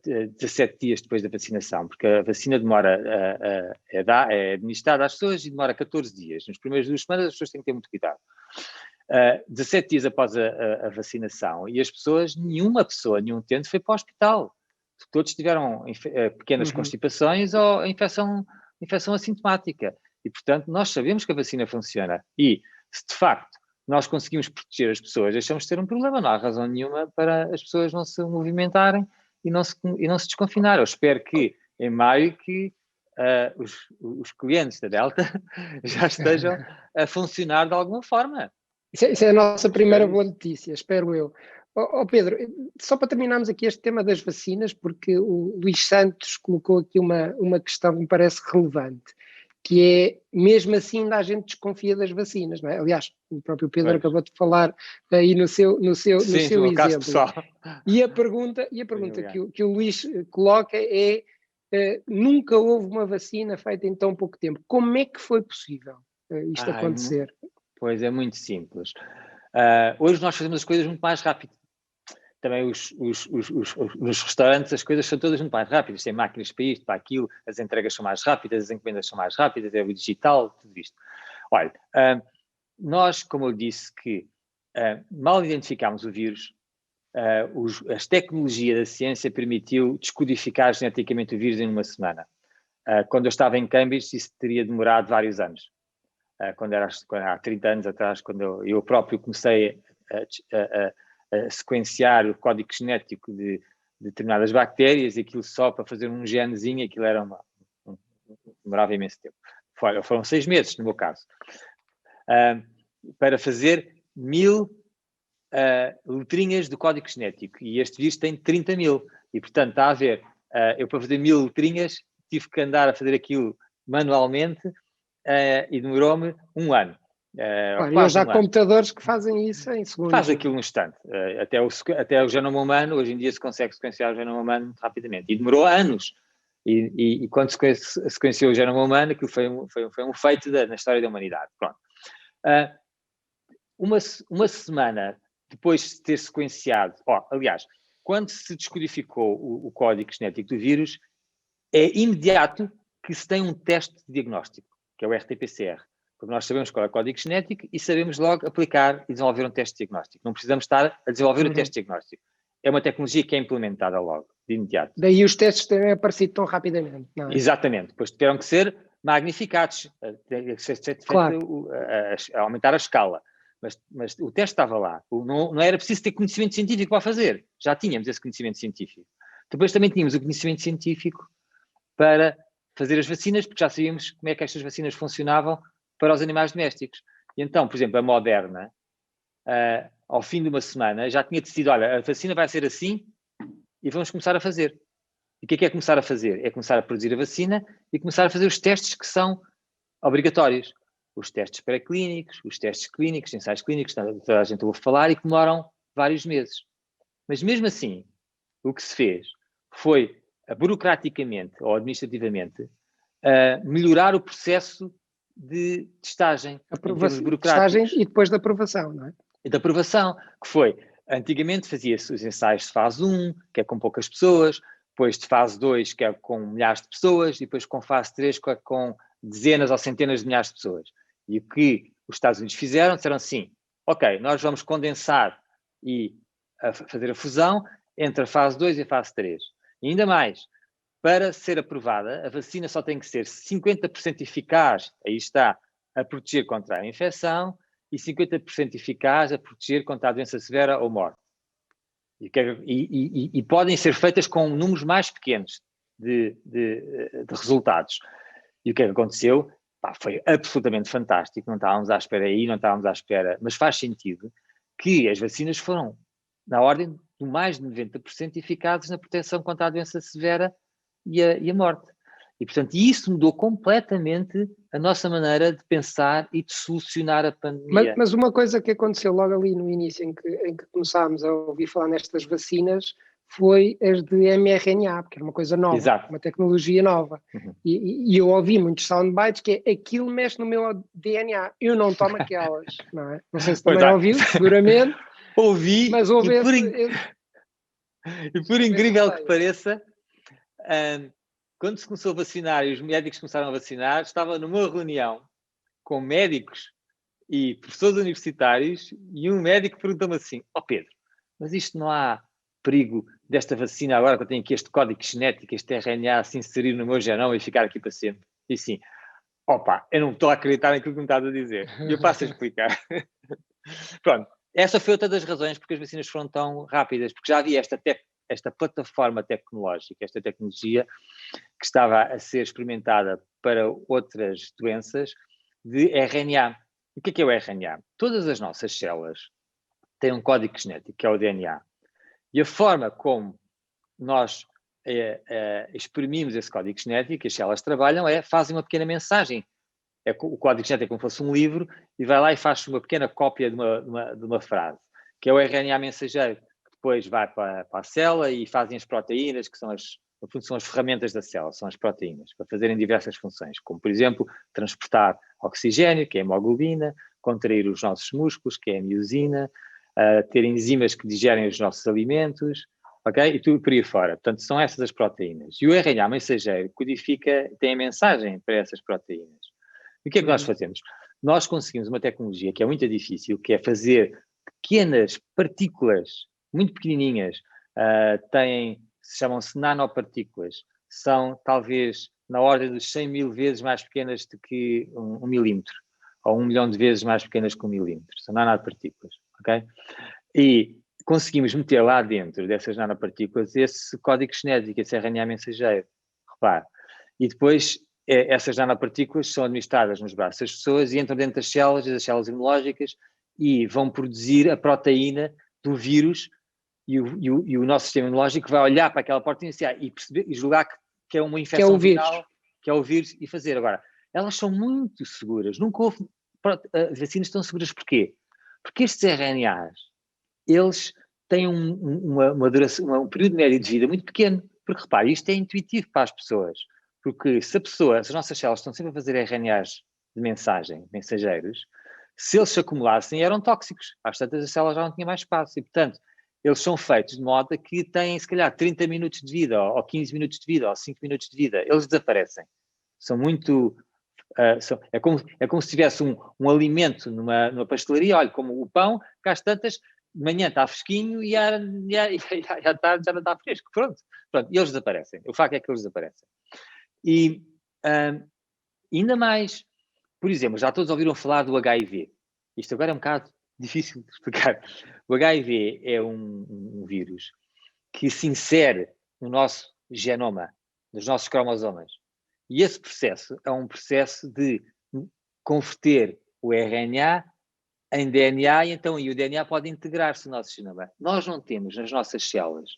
17 dias depois da vacinação, porque a vacina demora, é administrada às pessoas e demora 14 dias. Nas primeiras 2 semanas as pessoas têm que ter muito cuidado. 17 dias após a vacinação, e as pessoas, nenhum utente foi para o hospital. Todos tiveram pequenas constipações ou infecção assintomática. E, portanto, nós sabemos que a vacina funciona. E, se de facto nós conseguimos proteger as pessoas, deixamos de ter um problema. Não há razão nenhuma para as pessoas não se movimentarem e não se desconfinar. Eu espero que, em maio, que os clientes da Delta já estejam a funcionar de alguma forma. Isso é a nossa primeira boa notícia, espero eu. Pedro, só para terminarmos aqui este tema das vacinas, porque o Luís Santos colocou aqui uma questão que me parece relevante, que é, mesmo assim, ainda a gente desconfia das vacinas, não é? Aliás, o próprio Pedro acabou de falar aí no seu exemplo. Caso pessoal. E a pergunta que o Luís coloca é, nunca houve uma vacina feita em tão pouco tempo. Como é que foi possível isto acontecer? Pois é, muito simples. Hoje nós fazemos as coisas muito mais rápido. Também nos restaurantes as coisas são todas muito mais rápidas. Tem máquinas para isto, para aquilo, as entregas são mais rápidas, as encomendas são mais rápidas, é o digital, tudo isto. Olha, nós, como eu disse, que mal identificámos o vírus, a tecnologia da ciência permitiu descodificar geneticamente o vírus em uma semana. Quando eu estava em Cambridge, isso teria demorado vários anos. Há 30 anos atrás, quando eu próprio comecei a sequenciar o código genético de determinadas bactérias, e aquilo só para fazer um genezinho, aquilo era demorava imenso tempo. Foram 6 meses, no meu caso. Para fazer 1000 letrinhas do código genético, e este vírus tem 30.000. E, portanto, está a ver, eu para fazer 1000 letrinhas tive que andar a fazer aquilo manualmente, e demorou-me um ano. Hoje há computadores que fazem isso em segundos. Faz aquilo no instante. Até o genoma humano, hoje em dia se consegue sequenciar o genoma humano muito rapidamente. E demorou anos E quando se sequenciou o genoma humano, aquilo foi um feito na história da humanidade. Pronto. Uma semana depois de ter sequenciado, aliás, quando se descodificou o código genético do vírus, é imediato que se tem um teste de diagnóstico, que é o RT-PCR. Porque nós sabemos qual é o código genético e sabemos logo aplicar e desenvolver um teste de diagnóstico. Não precisamos estar a desenvolver o teste de diagnóstico. É uma tecnologia que é implementada logo, de imediato. Daí os testes terem aparecido tão rapidamente, não é? Exatamente. Depois tiveram que ser magnificados, claro, a aumentar a escala. Mas o teste estava lá. Não era preciso ter conhecimento científico para fazer. Já tínhamos esse conhecimento científico. Depois também tínhamos o conhecimento científico para fazer as vacinas, porque já sabíamos como é que estas vacinas funcionavam para os animais domésticos. E então, por exemplo, a Moderna, ao fim de uma semana, já tinha decidido, olha, a vacina vai ser assim e vamos começar a fazer. E o que é começar a fazer? É começar a produzir a vacina e começar a fazer os testes que são obrigatórios. Os testes pré-clínicos, os testes clínicos, ensaios clínicos, toda a gente ouve falar e que demoram vários meses. Mas mesmo assim, o que se fez foi, burocraticamente ou administrativamente, melhorar o processo de testagem. Testagem e depois da aprovação, não é? E da aprovação, que foi, antigamente fazia-se os ensaios de fase 1, que é com poucas pessoas, depois de fase 2, que é com milhares de pessoas, e depois com fase 3, que é com dezenas ou centenas de milhares de pessoas. E o que os Estados Unidos fizeram, disseram assim, ok, nós vamos condensar e fazer a fusão entre a fase 2 e a fase 3. E ainda mais, para ser aprovada, a vacina só tem que ser 50% eficaz, aí está, a proteger contra a infecção, e 50% eficaz a proteger contra a doença severa ou morte. E podem ser feitas com números mais pequenos de resultados. E o que é que aconteceu? Foi absolutamente fantástico, não estávamos à espera aí, não estávamos à espera, mas faz sentido que as vacinas foram na ordem de mais de 90% eficazes na proteção contra a doença severa e a morte. E, portanto, isso mudou completamente a nossa maneira de pensar e de solucionar a pandemia. Mas uma coisa que aconteceu logo ali no início, em que começámos a ouvir falar nestas vacinas, foi as de mRNA, porque era uma coisa nova, Exato. Uma tecnologia nova. Uhum. E eu ouvi muitos soundbites que aquilo mexe no meu DNA. Eu não tomo aquelas, não é? Não sei se também ouviu, seguramente. Ouvi, mas houve e por incrível que pareça, quando se começou a vacinar e os médicos começaram a vacinar, estava numa reunião com médicos e professores universitários e um médico perguntou-me assim, Pedro, mas isto não há perigo desta vacina agora que eu tenho aqui este código genético, este RNA se inserir no meu genoma e ficar aqui para sempre? E assim, eu não estou a acreditar naquilo que me estás a dizer. E eu passo a explicar. Pronto, essa foi outra das razões porque as vacinas foram tão rápidas, porque já havia esta plataforma tecnológica, esta tecnologia que estava a ser experimentada para outras doenças de RNA. O que é o RNA? Todas as nossas células têm um código genético, que é o DNA. E a forma como nós exprimimos esse código genético, as células trabalham, fazem uma pequena mensagem. O código genético é como se fosse um livro e vai lá e faz uma pequena cópia de uma frase, que é o RNA mensageiro, que depois vai para a célula e fazem as proteínas, que são as ferramentas da célula, são as proteínas, para fazerem diversas funções, como, por exemplo, transportar oxigênio, que é a hemoglobina, contrair os nossos músculos, que é a miosina, ter enzimas que digerem os nossos alimentos, ok? E tudo por aí fora. Portanto, são essas as proteínas. E o RNA mensageiro codifica, tem a mensagem para essas proteínas. E o que é que nós fazemos? Nós conseguimos uma tecnologia que é muito difícil, que é fazer pequenas partículas, muito pequenininhas, chamam-se nanopartículas, são talvez na ordem dos 100 mil vezes mais pequenas do que um milímetro, ou 1 milhão de vezes mais pequenas que 1 milímetro, são nanopartículas, ok? E conseguimos meter lá dentro dessas nanopartículas esse código genético, esse RNA mensageiro, repare, e depois essas nanopartículas são administradas nos braços das pessoas e entram dentro das células imunológicas, e vão produzir a proteína do vírus, e o nosso sistema imunológico vai olhar para aquela proteína e perceber e julgar que é uma infecção viral, que é o vírus, e fazer. Agora, elas são muito seguras. Nunca houve vacinas tão seguras. Porquê? Porque estes RNAs, eles têm uma duração, um período médio de vida muito pequeno. Porque, repare, isto é intuitivo para as pessoas. Porque se as nossas células estão sempre a fazer RNAs de mensagem, mensageiros, se eles se acumulassem, eram tóxicos. Às tantas, as células já não tinham mais espaço. E, portanto, eles são feitos de modo a que têm, se calhar, 30 minutos de vida, ou 15 minutos de vida, ou 5 minutos de vida. Eles desaparecem. São muito... é como se tivesse um alimento numa pastelaria, olha, como o pão, que às tantas, de manhã está fresquinho e à tarde já não está fresco. Pronto, e eles desaparecem. O facto é que eles desaparecem. E ainda mais, por exemplo, já todos ouviram falar do HIV. Isto agora é um bocado difícil de explicar. O HIV é um vírus que se insere no nosso genoma, nos nossos cromosomas. E esse processo é um processo de converter o RNA em DNA, e então o DNA pode integrar-se no nosso genoma. Nós não temos nas nossas células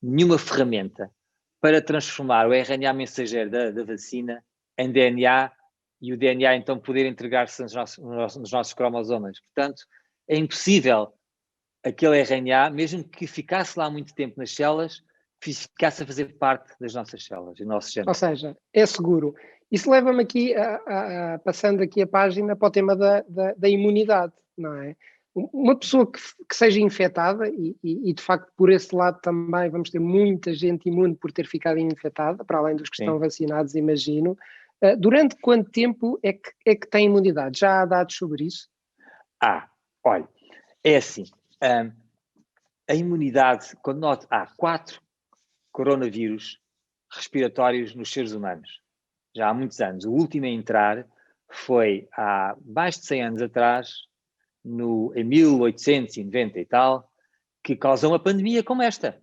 nenhuma ferramenta para transformar o RNA mensageiro da vacina em DNA e o DNA então poder integrar-se nos nossos cromosomas. Portanto, é impossível aquele RNA, mesmo que ficasse lá muito tempo nas células, ficasse a fazer parte das nossas células, do nosso genoma. Ou seja, é seguro. Isso leva-me aqui, passando aqui a página, para o tema da imunidade, não é? Uma pessoa que seja infectada, e de facto por esse lado também vamos ter muita gente imune por ter ficado infectada, para além dos que estão vacinados, imagino. Durante quanto tempo é que tem imunidade? Já há dados sobre isso? Olha, é assim, a imunidade, quando há 4 coronavírus respiratórios nos seres humanos, já há muitos anos. O último a entrar foi há mais de 100 anos atrás, em 1890 e tal, que causou uma pandemia como esta.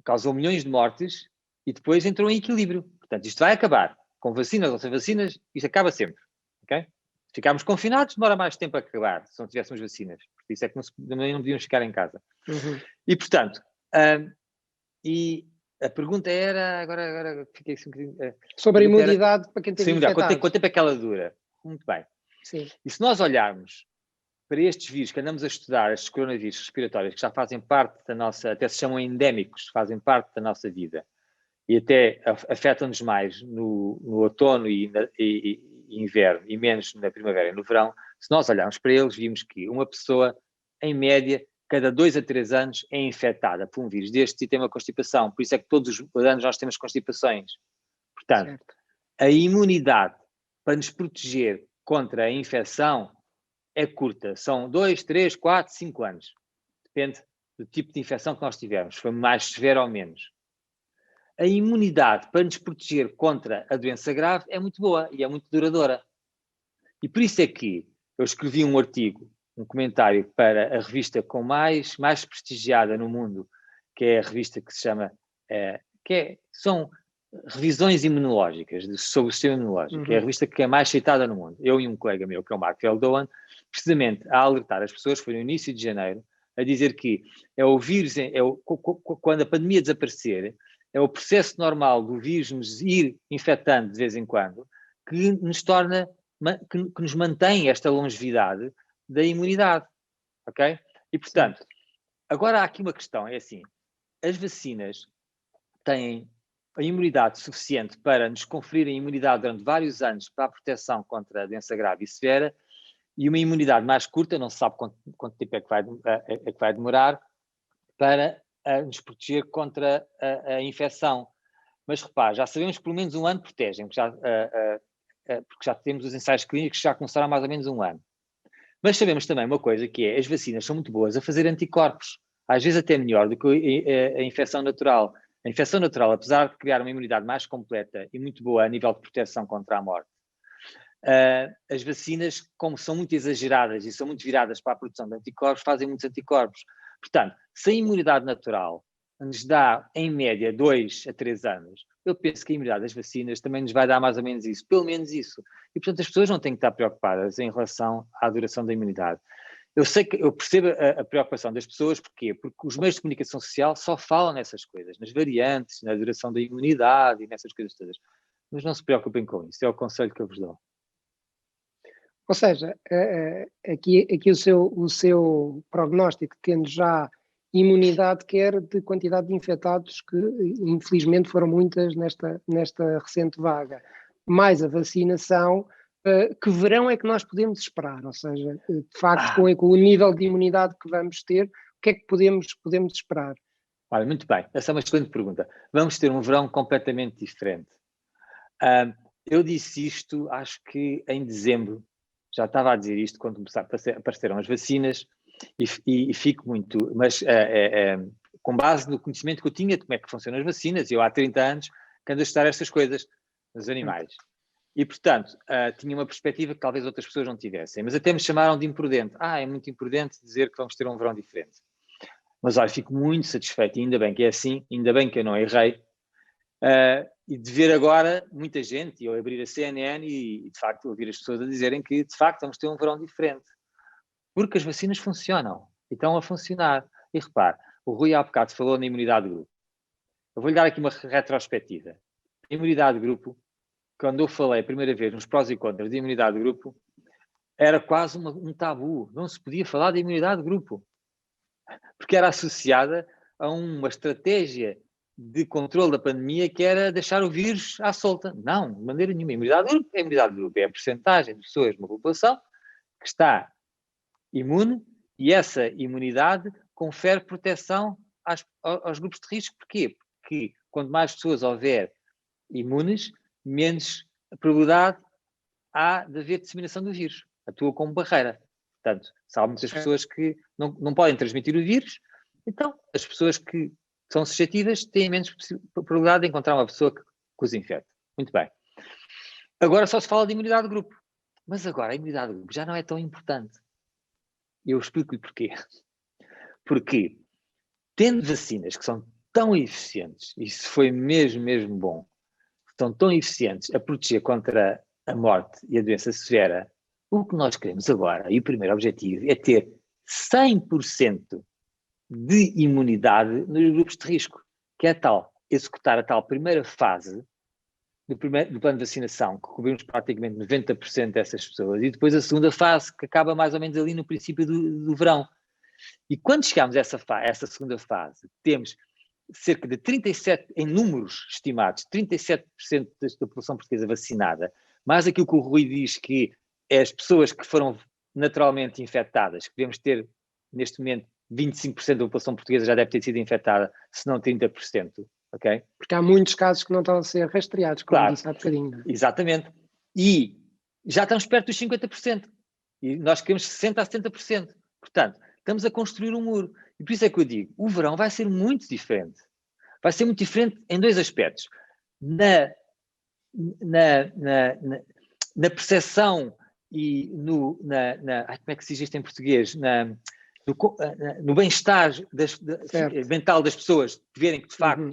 Causou milhões de mortes e depois entrou em equilíbrio. Portanto, isto vai acabar. Com vacinas ou sem vacinas, isto acaba sempre. Okay? Se ficarmos confinados, demora mais tempo a acabar, se não tivéssemos vacinas. Por isso é que não devíamos ficar em casa. Uhum. E, portanto, e a pergunta era, agora fiquei assim um bocadinho... Sobre a imunidade para quem teve infectado. Quanto tempo é que ela dura? Muito bem. Sim. E se nós olharmos para estes vírus que andamos a estudar, estes coronavírus respiratórios, que já fazem parte da nossa, até se chamam endémicos, fazem parte da nossa vida, e até afetam-nos mais no outono e inverno, e menos na primavera e no verão, se nós olharmos para eles, vimos que uma pessoa, em média, cada 2 a 3 anos é infectada por um vírus destes e tem uma constipação. Por isso é que todos os anos nós temos constipações. Portanto, certo. A imunidade para nos proteger contra a infecção é curta. São 2, 3, 4, 5 anos. Depende do tipo de infecção que nós tivermos. Foi mais severo ou menos. A imunidade para nos proteger contra a doença grave é muito boa e é muito duradoura. E por isso é que eu escrevi um artigo, um comentário para a revista mais prestigiada no mundo, que é a revista que se chama, são revisões imunológicas sobre o sistema imunológico, que é a revista que é mais citada no mundo. Eu e um colega meu, que é o Mark Eldoan, precisamente a alertar as pessoas, foi no início de janeiro, a dizer que é o vírus, quando a pandemia desaparecer, é o processo normal do vírus nos ir infectando de vez em quando, que nos torna, que nos mantém esta longevidade da imunidade, ok? E, portanto, agora há aqui uma questão, é assim, as vacinas têm a imunidade suficiente para nos conferir a imunidade durante vários anos para a proteção contra a doença grave e severa, e uma imunidade mais curta, não se sabe quanto tempo é que vai demorar, para nos proteger contra a infecção. Mas repare, já sabemos que pelo menos um ano protegem, porque já temos os ensaios clínicos que já começaram há mais ou menos um ano. Mas sabemos também uma coisa, que é, as vacinas são muito boas a fazer anticorpos, às vezes até melhor do que a infecção natural. A infecção natural, apesar de criar uma imunidade mais completa e muito boa a nível de proteção contra a morte, as vacinas, como são muito exageradas e são muito viradas para a produção de anticorpos, fazem muitos anticorpos. Portanto, se a imunidade natural nos dá, em média, 2 a 3 anos, eu penso que a imunidade das vacinas também nos vai dar mais ou menos isso, pelo menos isso. E, portanto, as pessoas não têm que estar preocupadas em relação à duração da imunidade. Eu percebo a preocupação das pessoas, porquê? Porque os meios de comunicação social só falam nessas coisas, nas variantes, na duração da imunidade e nessas coisas todas. Mas não se preocupem com isso, é o conselho que eu vos dou. Ou seja, aqui o seu prognóstico, tendo já imunidade, quer de quantidade de infectados, que infelizmente foram muitas nesta recente vaga. Mais a vacinação, que verão é que nós podemos esperar? Ou seja, de facto, com o nível de imunidade que vamos ter, o que é que podemos esperar? Olha, muito bem, essa é uma excelente pergunta. Vamos ter um verão completamente diferente. Eu disse isto, acho que em dezembro, já estava a dizer isto quando apareceram as vacinas, e fico muito, mas com base no conhecimento que eu tinha de como é que funcionam as vacinas, eu há 30 anos que ando a estudar estas coisas nos animais. E, portanto, tinha uma perspectiva que talvez outras pessoas não tivessem, mas até me chamaram de imprudente. É muito imprudente dizer que vamos ter um verão diferente. Mas, olha, fico muito satisfeito, e ainda bem que é assim, ainda bem que eu não errei, e de ver agora muita gente, e eu abrir a CNN e, de facto, ouvir as pessoas a dizerem que, de facto, vamos ter um verão diferente. Porque as vacinas funcionam, e estão a funcionar. E repare, o Rui há bocado falou na imunidade de grupo. Eu vou-lhe dar aqui uma retrospectiva. A imunidade de grupo, quando eu falei a primeira vez nos prós e contras de imunidade de grupo, era quase um tabu. Não se podia falar de imunidade de grupo. Porque era associada a uma estratégia de controle da pandemia que era deixar o vírus à solta. Não, de maneira nenhuma. A imunidade de grupo é a percentagem de pessoas numa população que está imune, e essa imunidade confere proteção aos grupos de risco. Porquê? Porque quanto mais pessoas houver imunes, menos probabilidade há de haver disseminação do vírus. Atua como barreira. Portanto, se há muitas pessoas que não podem transmitir o vírus, então as pessoas que são suscetíveis têm menos probabilidade de encontrar uma pessoa que os infecte. Muito bem. Agora só se fala de imunidade de grupo. Mas agora a imunidade de grupo já não é tão importante. Eu explico-lhe porquê. Porque, tendo vacinas que são tão eficientes, e isso foi mesmo bom, estão tão eficientes a proteger contra a morte e a doença severa, o que nós queremos agora, e o primeiro objetivo, é ter 100% de imunidade nos grupos de risco, que é executar a tal primeira fase do plano de vacinação, que cobrimos praticamente 90% dessas pessoas, e depois a segunda fase, que acaba mais ou menos ali no princípio do verão. E quando chegamos a essa segunda fase, temos cerca de 37, em números estimados, 37% da população portuguesa vacinada, mais aquilo que o Rui diz que é as pessoas que foram naturalmente infectadas, que devemos ter, neste momento, 25% da população portuguesa já deve ter sido infectada, se não 30%, ok? Porque há muitos casos que não estão a ser rastreados, como disse há bocadinho. Exatamente. E já estamos perto dos 50%. E nós queremos 60% a 70%. Portanto, estamos a construir um muro. E por isso é que eu digo, o verão vai ser muito diferente. Vai ser muito diferente em dois aspectos. Na percepção e como é que se diz isto em português? No bem-estar mental das pessoas, de verem que, de facto,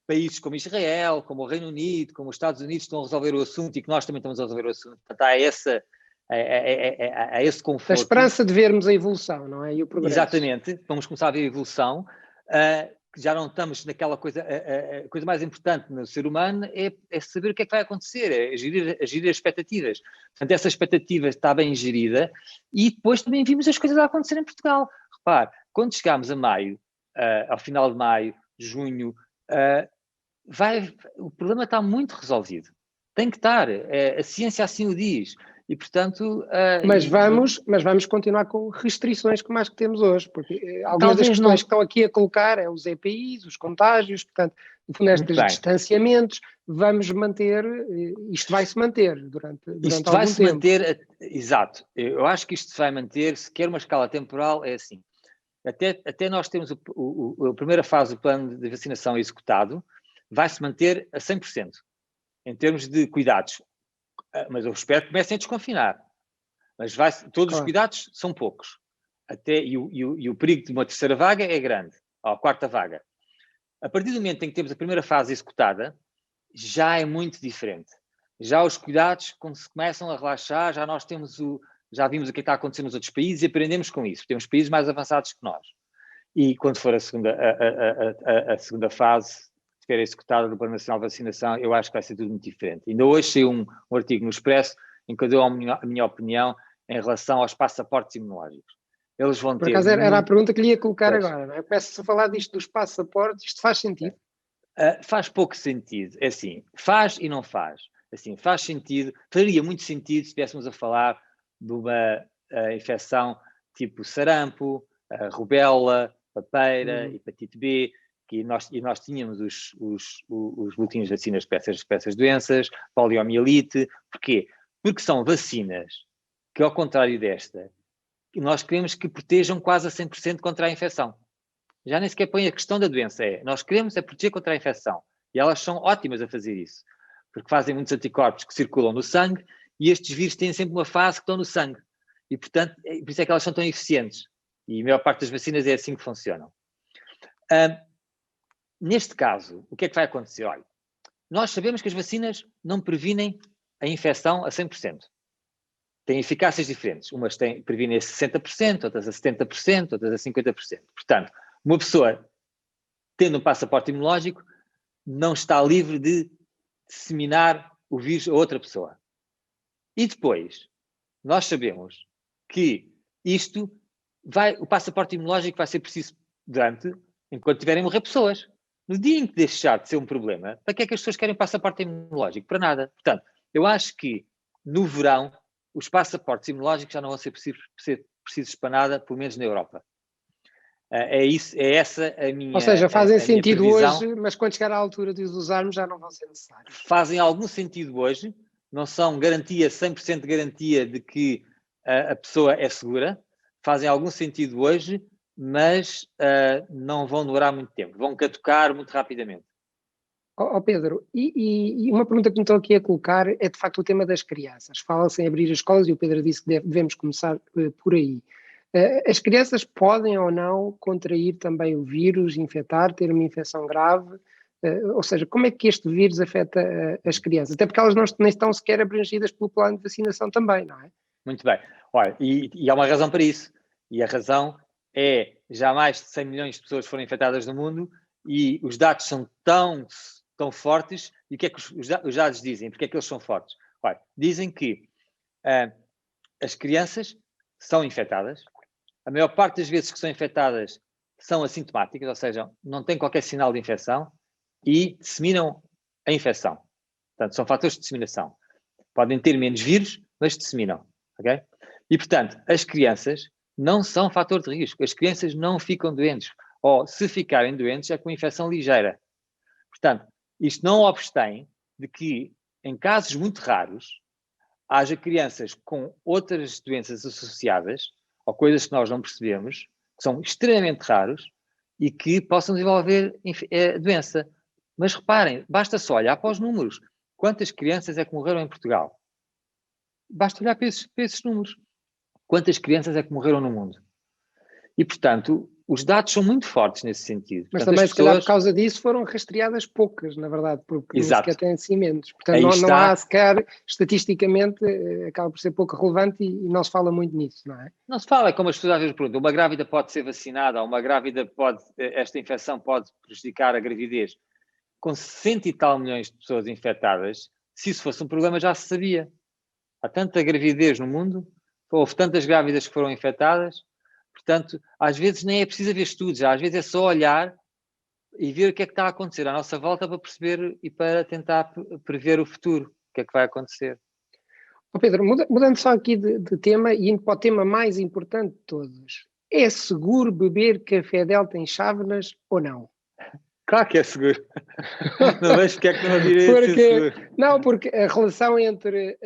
países como Israel, como o Reino Unido, como os Estados Unidos estão a resolver o assunto e que nós também estamos a resolver o assunto. Portanto, há esse conforto. A esperança de vermos a evolução, não é? E o progresso. Exatamente, vamos começar a ver a evolução. Já não estamos naquela coisa, a coisa mais importante no ser humano é saber o que é que vai acontecer, é gerir as expectativas. Portanto, essa expectativa está bem gerida e depois também vimos as coisas a acontecer em Portugal. Repare, quando chegámos a maio, ao final de maio, junho, o problema está muito resolvido. Tem que estar, a ciência assim o diz. E, portanto... Mas vamos continuar com restrições como as que temos hoje, porque algumas das questões que estão aqui a colocar é os EPIs, os contágios, portanto, nestes distanciamentos, vamos manter, isto vai se manter durante isto algum vai se tempo. Manter, exato, eu acho que isto se vai manter, se quer uma escala temporal, é assim, até nós temos a primeira fase do plano de vacinação executado, vai se manter a 100%, em termos de cuidados. Mas eu espero que comecem a desconfinar. Mas todos os cuidados são poucos. E o perigo de uma terceira vaga é grande, ou a quarta vaga. A partir do momento em que temos a primeira fase executada, já é muito diferente. Já os cuidados, quando se começam a relaxar, já vimos o que está acontecendo nos outros países e aprendemos com isso. Temos países mais avançados que nós. E quando for a segunda fase, estiver executada do Plano Nacional de Vacinação, eu acho que vai ser tudo muito diferente. Ainda hoje saiu um artigo no Expresso em que eu dou a minha opinião em relação aos passaportes imunológicos. eles vão Por ter... acaso era a pergunta que lhe ia colocar Pois. agora, não é? Começa-se a falar disto dos passaportes, isto faz sentido? Faz pouco sentido, é assim, faz e não faz. Assim, faz sentido, faria muito sentido se estivéssemos a falar de uma infecção tipo sarampo, rubéola, papeira, hepatite B, e nós tínhamos os boletins de vacinas para essas doenças, poliomielite. Porquê? Porque são vacinas que, ao contrário desta, nós queremos que protejam quase a 100% contra a infecção. Já nem sequer põe a questão da doença, nós queremos proteger contra a infecção. E elas são ótimas a fazer isso, porque fazem muitos anticorpos que circulam no sangue e estes vírus têm sempre uma fase que estão no sangue. E, portanto, por isso é que elas são tão eficientes. E a maior parte das vacinas é assim que funcionam. Neste caso, o que é que vai acontecer? Olha, nós sabemos que as vacinas não previnem a infecção a 100%. Têm eficácias diferentes. Umas previnem a 60%, outras a 70%, outras a 50%. Portanto, uma pessoa, tendo um passaporte imunológico, não está livre de disseminar o vírus a outra pessoa. E depois, nós sabemos que o passaporte imunológico vai ser preciso enquanto tiverem a morrer pessoas. No dia em que deixar de ser um problema, para que é que as pessoas querem passaporte imunológico? Para nada. Portanto, eu acho que no verão os passaportes imunológicos já não vão ser precisos para nada, pelo menos na Europa. É essa a minha Ou seja, fazem sentido previsão. hoje, mas quando chegar à altura de os usarmos já não vão ser necessários. Fazem algum sentido hoje, não são 100% de garantia de que a pessoa é segura, fazem algum sentido hoje, mas não vão durar muito tempo, vão caducar muito rapidamente. Pedro, e uma pergunta que me estou aqui a colocar é de facto o tema das crianças. Fala-se em abrir as escolas e o Pedro disse que devemos começar por aí. As crianças podem ou não contrair também o vírus, infectar, ter uma infecção grave? Ou seja, como é que este vírus afeta as crianças? Até porque elas nem estão sequer abrangidas pelo plano de vacinação também, não é? Muito bem. Olha, e há uma razão para isso. E a razão é já mais de 100 milhões de pessoas foram infectadas no mundo e os dados são tão fortes. E o que é que os dados dizem? Porque é que eles são fortes? Olha, dizem que as crianças são infectadas. A maior parte das vezes que são infectadas são assintomáticas, ou seja, não têm qualquer sinal de infecção e disseminam a infecção. Portanto, são fatores de disseminação. Podem ter menos vírus, mas disseminam. Okay? E, portanto, as crianças não são fator de risco. As crianças não ficam doentes. Ou, se ficarem doentes, é com infecção ligeira. Portanto, isto não obstém de que, em casos muito raros, haja crianças com outras doenças associadas, ou coisas que nós não percebemos, que são extremamente raros, e que possam desenvolver doença. Mas reparem, basta só olhar para os números. Quantas crianças é que morreram em Portugal? Basta olhar para esses números. Quantas crianças é que morreram no mundo? E, portanto, os dados são muito fortes nesse sentido. Mas portanto, também, se calhar, por causa disso, foram rastreadas poucas, na verdade, porque nem sequer têm seguimentos. Portanto, não há sequer, estatisticamente, acaba por ser pouco relevante e não se fala muito nisso, não é? Não se fala, é como as pessoas às vezes perguntam, uma grávida pode ser vacinada, ou esta infecção pode prejudicar a gravidez. Com 100 e tal milhões de pessoas infectadas, se isso fosse um problema já se sabia. Há tanta gravidez no mundo, houve tantas grávidas que foram infectadas, portanto, às vezes nem é preciso haver estudos, às vezes é só olhar e ver o que é que está a acontecer à nossa volta para perceber e para tentar prever o futuro, o que é que vai acontecer. Pedro, mudando só aqui de tema e indo para o tema mais importante de todos, é seguro beber café Delta em chávenas ou não? Claro que é seguro. Não vejo porque é que não haveria de ser seguro. Não, porque a relação entre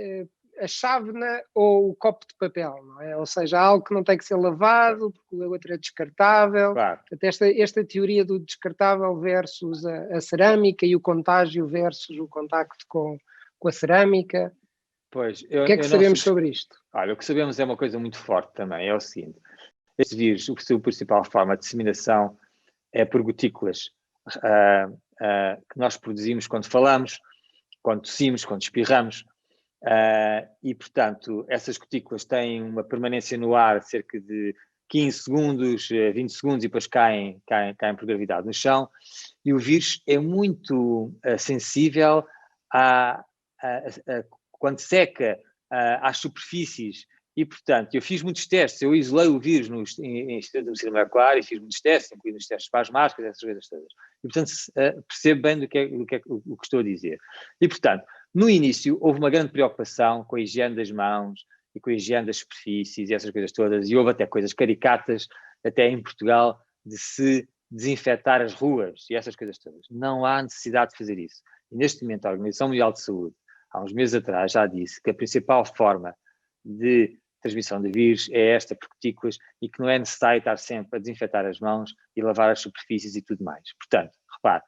a chávena ou o copo de papel, não é? Ou seja, algo que não tem que ser lavado, porque o outro é descartável. Claro. Até esta teoria do descartável versus a cerâmica e o contágio versus o contacto com a cerâmica. Pois, o que é que sabemos sobre isto? Olha, o que sabemos é uma coisa muito forte também, é o seguinte. Este vírus, a sua principal forma de disseminação é por gotículas que nós produzimos quando falamos, quando tossimos, quando espirramos. E, portanto, essas gotículas têm uma permanência no ar cerca de 15 segundos, 20 segundos e depois caem por gravidade no chão. E o vírus é muito sensível quando seca às superfícies E, portanto, eu fiz muitos testes, eu isolei o vírus em Instituto de Medicina Molecular e fiz muitos testes, incluindo os testes para as máscaras, essas coisas todas. E, portanto, percebo bem o que estou a dizer. E, portanto, no início houve uma grande preocupação com a higiene das mãos e com a higiene das superfícies e essas coisas todas, e houve até coisas caricatas, até em Portugal, de se desinfetar as ruas e essas coisas todas. Não há necessidade de fazer isso. E neste momento a Organização Mundial de Saúde, há uns meses atrás, já disse que a principal forma de transmissão de vírus é esta por gotículas e que não é necessário estar sempre a desinfetar as mãos e lavar as superfícies e tudo mais. Portanto, repare,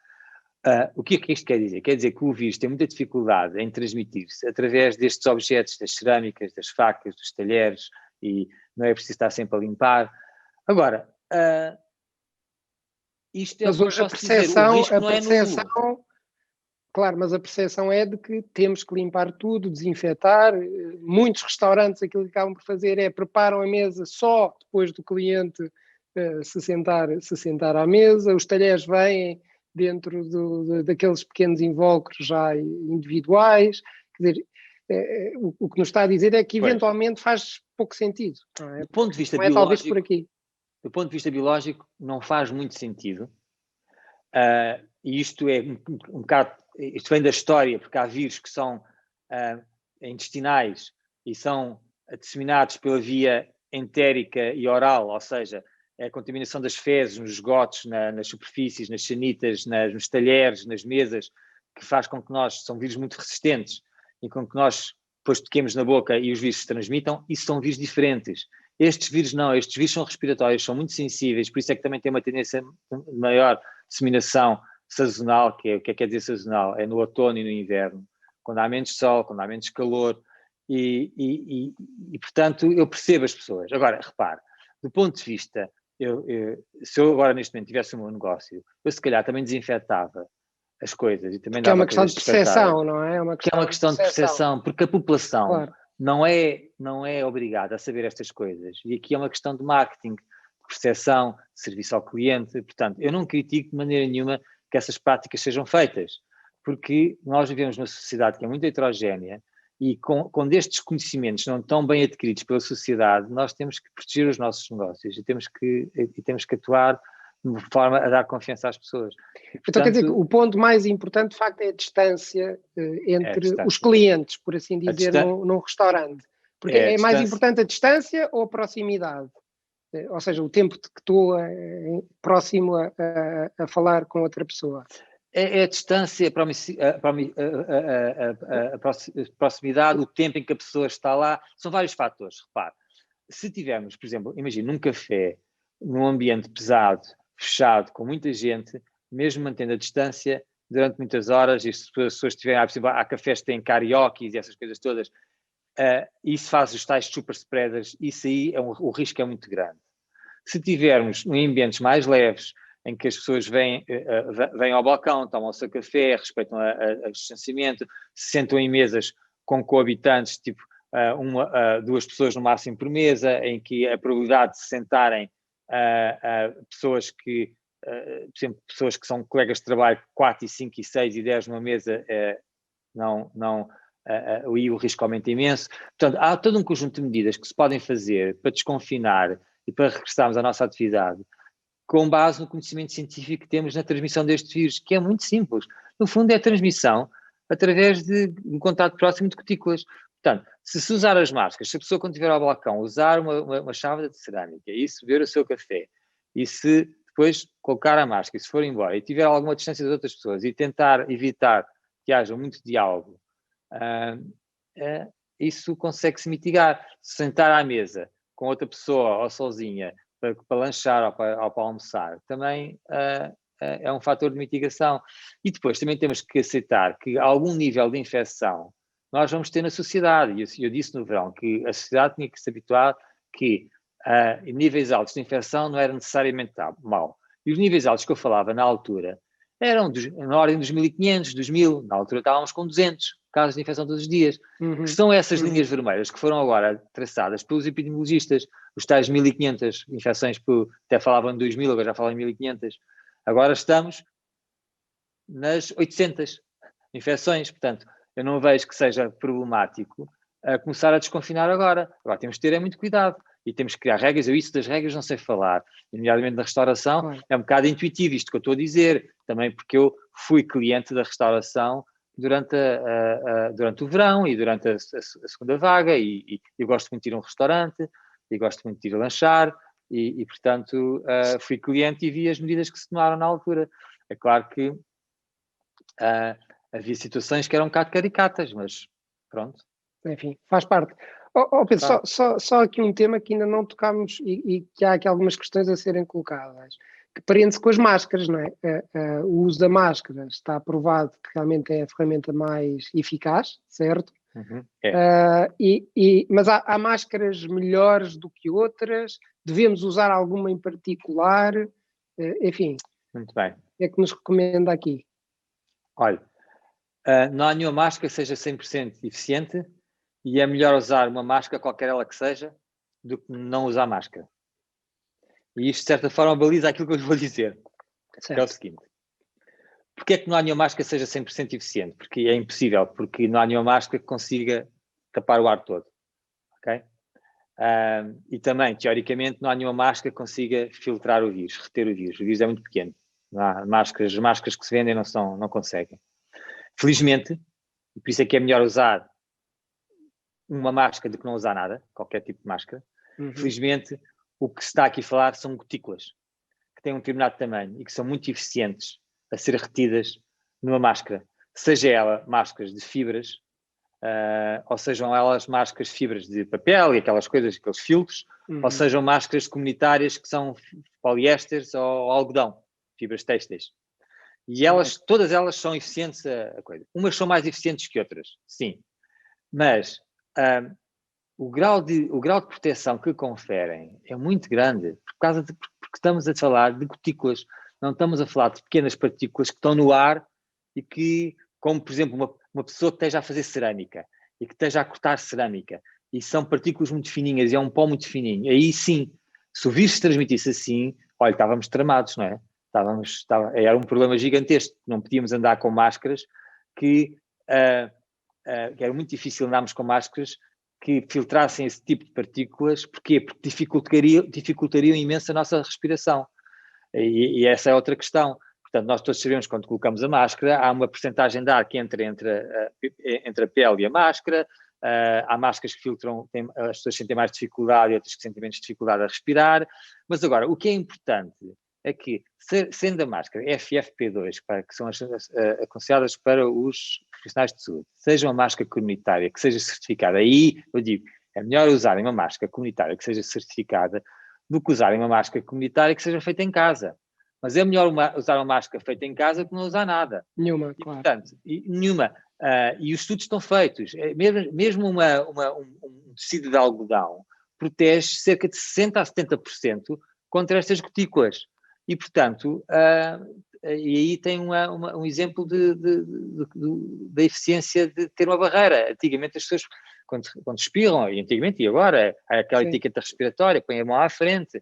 o que é que isto quer dizer? Quer dizer que o vírus tem muita dificuldade em transmitir-se através destes objetos, das cerâmicas, das facas, dos talheres, e não é preciso estar sempre a limpar. Agora, isto é mas o que hoje eu posso dizer, o risco não é nulo. Claro, mas a percepção é de que temos que limpar tudo, desinfetar. Muitos restaurantes aquilo que acabam por fazer é preparam a mesa só depois do cliente se sentar à mesa. Os talheres vêm dentro daqueles pequenos invólucros já individuais. Quer dizer, o que nos está a dizer é que eventualmente faz pouco sentido. Não é? Do ponto de vista não é talvez por biológico, aqui. do ponto de vista biológico, não faz muito sentido. E isto é um bocado, isto vem da história, porque há vírus que são intestinais e são disseminados pela via entérica e oral, ou seja, a contaminação das fezes nos esgotos, nas superfícies, nas sanitas, nos talheres, nas mesas, que faz com que são vírus muito resistentes e com que nós depois toquemos na boca e os vírus se transmitam. Isso são vírus diferentes. Estes vírus não, estes vírus são respiratórios, são muito sensíveis, por isso é que também tem uma tendência maior disseminação sazonal, que é o que quer dizer sazonal? É no outono e no inverno, quando há menos sol, quando há menos calor, e portanto eu percebo as pessoas. Agora, repare, do ponto de vista, se eu agora neste momento tivesse um meu negócio, eu se calhar também desinfetava as coisas e também Que é dava uma questão coisas de percepção, descartáveis. não é? Que é uma questão de percepção, porque a população claro. não é obrigada a saber estas coisas. E aqui é uma questão de marketing, de percepção, de serviço ao cliente. Portanto, eu não critico de maneira nenhuma que essas práticas sejam feitas, porque nós vivemos numa sociedade que é muito heterogénea e quando estes conhecimentos não estão bem adquiridos pela sociedade, nós temos que proteger os nossos negócios e temos que atuar de forma a dar confiança às pessoas. Portanto, então quer dizer que o ponto mais importante, de facto, é a distância entre os clientes, por assim dizer, num restaurante. Porque é mais importante a distância ou a proximidade? Ou seja, o tempo que estou próximo a falar com outra pessoa. É a distância, a proximidade, o tempo em que a pessoa está lá, são vários fatores. Repare, se tivermos, por exemplo, imagina num café, num ambiente pesado, fechado, com muita gente, mesmo mantendo a distância, durante muitas horas, e se as pessoas estiverem, há cafés que têm karaokes e essas coisas todas, isso faz os tais super spreaders, isso aí, o risco é muito grande. Se tivermos em ambientes mais leves, em que as pessoas vêm ao balcão, tomam o seu café, respeitam o distanciamento, se sentam em mesas com coabitantes, tipo duas pessoas no máximo por mesa, em que a probabilidade de se sentarem pessoas que, por exemplo, pessoas que são colegas de trabalho 4, 5, 6 e 10 numa mesa, aí o risco aumenta imenso. Portanto, há todo um conjunto de medidas que se podem fazer para desconfinar e para regressarmos à nossa atividade, com base no conhecimento científico que temos na transmissão deste vírus, que é muito simples. No fundo, é a transmissão através de um contato próximo de cutículas. Portanto, se usar as máscaras, se a pessoa, quando estiver ao balcão, usar uma chávena de cerâmica e se beber o seu café, e se depois colocar a máscara e se for embora, e tiver alguma distância das outras pessoas, e tentar evitar que haja muito diálogo, isso consegue-se mitigar. Se sentar à mesa com outra pessoa ou sozinha para lanchar ou para almoçar, também é um fator de mitigação. E depois também temos que aceitar que algum nível de infecção nós vamos ter na sociedade. E eu disse no verão que a sociedade tinha que se habituar que níveis altos de infecção não era necessariamente mau. E os níveis altos que eu falava na altura eram na ordem dos 1.500, dos 1.000, na altura estávamos com 200 casos de infecção todos os dias. Que são essas linhas vermelhas que foram agora traçadas pelos epidemiologistas, os tais 1.500 infecções, até falavam de 2.000, agora já falam em 1.500. Agora estamos nas 800 infecções, portanto, eu não vejo que seja problemático a começar a desconfinar agora. Agora temos de ter muito cuidado e temos que criar regras. Eu isso das regras não sei falar, nomeadamente na restauração, Claro. é um bocado intuitivo isto que eu estou a dizer, também porque eu fui cliente da restauração durante o verão e durante a segunda vaga e eu gosto muito de ir a um restaurante e gosto muito de ir a lanchar e portanto, fui cliente e vi as medidas que se tomaram na altura. É claro que havia situações que eram um bocado caricatas, mas pronto. Enfim, faz parte. Pedro, só aqui um tema que ainda não tocámos e que há aqui algumas questões a serem colocadas, que prende-se com as máscaras, não é? O uso da máscara está provado que realmente é a ferramenta mais eficaz, certo? Uhum, mas há máscaras melhores do que outras? Devemos usar alguma em particular? Enfim, muito bem. O que é que nos recomenda aqui? Olha, não há nenhuma máscara que seja 100% eficiente e é melhor usar uma máscara, qualquer ela que seja, do que não usar máscara. E isto, de certa forma, baliza aquilo que eu lhe vou dizer. Que é o seguinte. Porquê é que não há nenhuma máscara que seja 100% eficiente? Porque é impossível, porque não há nenhuma máscara que consiga tapar o ar todo. Ok? E também, teoricamente, não há nenhuma máscara que consiga filtrar o vírus, reter o vírus. O vírus é muito pequeno. Não há as máscaras que se vendem não conseguem. Felizmente, e por isso é que é melhor usar uma máscara do que não usar nada, qualquer tipo de máscara. Uhum. Felizmente, o que se está aqui a falar são gotículas, que têm um determinado tamanho e que são muito eficientes a ser retidas numa máscara. Seja ela máscaras de fibras, ou sejam elas máscaras de fibras de papel e aquelas coisas, aqueles filtros, ou sejam máscaras comunitárias que são poliésteres ou algodão, fibras têxteis. E todas elas são eficientes a coisa. Umas são mais eficientes que outras, sim. Mas o grau de proteção que conferem é muito grande, porque estamos a falar de gotículas, não estamos a falar de pequenas partículas que estão no ar e que, como por exemplo, uma pessoa que esteja a fazer cerâmica e que esteja a cortar cerâmica, e são partículas muito fininhas e é um pó muito fininho, aí sim, se o vírus se transmitisse assim, olha, estávamos tramados, não é? Era um problema gigantesco, não podíamos andar com máscaras que era muito difícil andarmos com máscaras que filtrassem esse tipo de partículas. Porquê? Porque dificultariam imenso a nossa respiração. E essa é outra questão. Portanto, nós todos sabemos que quando colocamos a máscara, há uma percentagem de ar que entra entre a pele e a máscara. Há máscaras que filtram, as pessoas sentem mais dificuldade e outras que sentem menos dificuldade a respirar. Mas agora, o que é importante é que, sendo a máscara FFP2, que são aconselhadas para os profissionais de saúde, seja uma máscara comunitária que seja certificada, aí eu digo, é melhor usarem uma máscara comunitária que seja certificada do que usarem uma máscara comunitária que seja feita em casa. Mas é melhor usar uma máscara feita em casa que não usar nada. Nenhuma, claro. Portanto, nenhuma. E os estudos estão feitos. Mesmo um tecido de algodão protege cerca de 60% a 70% contra estas gotículas. E, portanto, e aí tem um exemplo da eficiência de ter uma barreira. Antigamente as pessoas, quando espirram, e antigamente e agora, há aquela etiqueta respiratória, põe a mão à frente.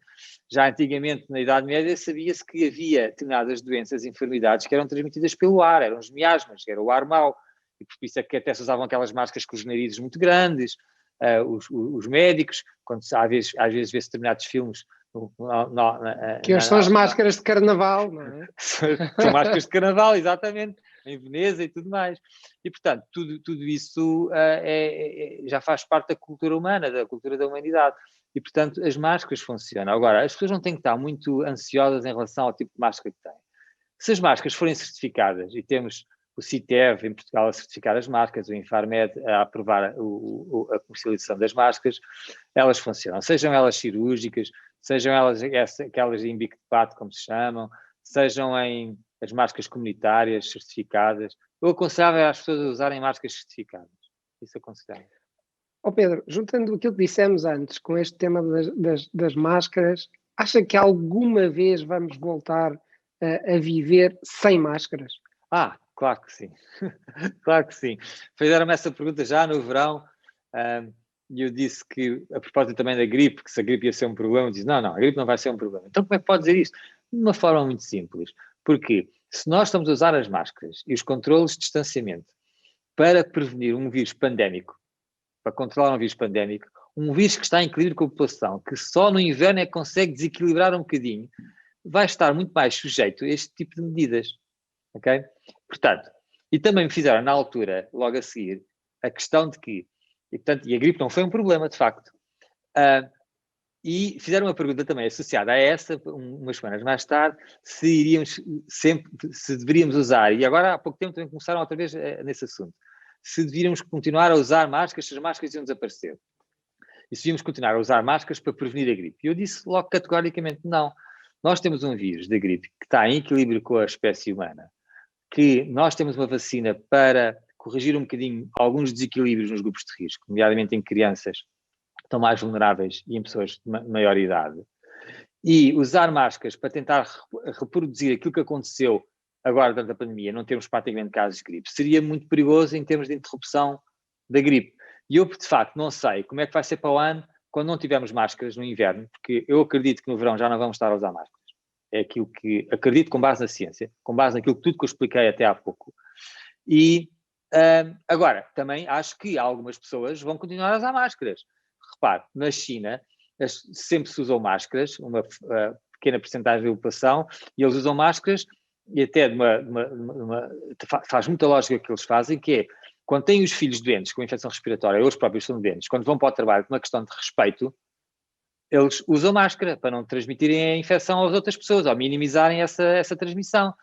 Já antigamente, na Idade Média, sabia-se que havia determinadas doenças, enfermidades que eram transmitidas pelo ar, eram os miasmas, que era o ar mau. E por isso é que até se usavam aquelas máscaras com os narizes muito grandes. Os médicos, às vezes vê-se determinados filmes. Que hoje são as máscaras de carnaval, não é? São máscaras de carnaval, exatamente, em Veneza e tudo mais. E, portanto, tudo isso já faz parte da cultura humana, da cultura da humanidade. E, portanto, as máscaras funcionam. Agora, as pessoas não têm que estar muito ansiosas em relação ao tipo de máscara que têm. Se as máscaras forem certificadas, e temos o CITEV em Portugal a certificar as máscaras, o Infarmed a aprovar a comercialização das máscaras, elas funcionam. Sejam elas cirúrgicas, sejam elas aquelas em bico de pato, como se chamam, sejam as máscaras comunitárias certificadas. Eu aconselhava as pessoas a usarem máscaras certificadas. Isso aconselhava. Pedro, juntando aquilo que dissemos antes com este tema das máscaras, acha que alguma vez vamos voltar a viver sem máscaras? Claro que sim. Claro que sim. Fizeram-me essa pergunta já no verão. E eu disse que, a propósito também da gripe, que se a gripe ia ser um problema, eu disse, não, a gripe não vai ser um problema. Então como é que pode dizer isto? De uma forma muito simples. Porque se nós estamos a usar as máscaras e os controles de distanciamento para prevenir um vírus pandémico, para controlar um vírus pandémico, um vírus que está em equilíbrio com a população, que só no inverno é que consegue desequilibrar um bocadinho, vai estar muito mais sujeito a este tipo de medidas, ok? Portanto, e também me fizeram na altura, logo a seguir, a questão de que, e a gripe não foi um problema, de facto, e fizeram uma pergunta também associada a essa, umas semanas mais tarde, se deveríamos usar, e agora há pouco tempo também começaram outra vez nesse assunto, se deveríamos continuar a usar máscaras, se as máscaras iam desaparecer. E se devíamos continuar a usar máscaras para prevenir a gripe. E eu disse logo categoricamente não. Nós temos um vírus da gripe que está em equilíbrio com a espécie humana, que nós temos uma vacina para corrigir um bocadinho alguns desequilíbrios nos grupos de risco, nomeadamente em crianças que estão mais vulneráveis e em pessoas de maior idade. E usar máscaras para tentar reproduzir aquilo que aconteceu agora durante a pandemia, não termos praticamente casos de gripe, seria muito perigoso em termos de interrupção da gripe. E eu, de facto, não sei como é que vai ser para o ano quando não tivermos máscaras no inverno, porque eu acredito que no verão já não vamos estar a usar máscaras. É aquilo que acredito com base na ciência, com base naquilo tudo que eu expliquei até há pouco. E agora, também acho que algumas pessoas vão continuar a usar máscaras. Repare, na China sempre se usou máscaras, uma pequena percentagem da população, e eles usam máscaras e até faz muita lógica o que eles fazem, que é, quando têm os filhos doentes com infecção respiratória, eles próprios são doentes, quando vão para o trabalho com uma questão de respeito, eles usam máscara para não transmitirem a infecção às outras pessoas, ou minimizarem essa transmissão.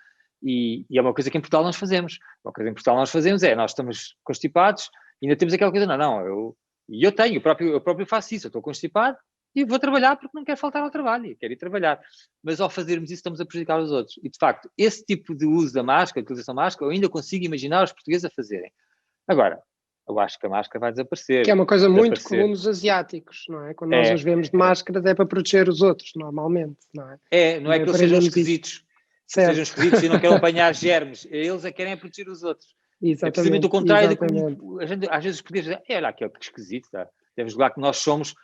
E é uma coisa que em Portugal nós fazemos. Uma coisa que em Portugal nós fazemos é, nós estamos constipados e ainda temos aquela coisa, eu próprio faço isso, eu estou constipado e vou trabalhar porque não quero faltar ao trabalho, quero ir trabalhar. Mas ao fazermos isso estamos a prejudicar os outros. E de facto, esse tipo de uso da máscara, utilização da máscara, eu ainda consigo imaginar os portugueses a fazerem. Agora, eu acho que a máscara vai desaparecer. Que é uma coisa muito comum nos asiáticos, não é? Quando nós os vemos de máscaras é para proteger os outros, normalmente, não é? Não é que eles sejam esquisitos. Sejam esquisitos e não querem apanhar germes. Eles querem proteger os outros. Exatamente, é precisamente o contrário de como às vezes os portugueses dizem, olha aqui, que esquisito, tá? Deves lá que nós somos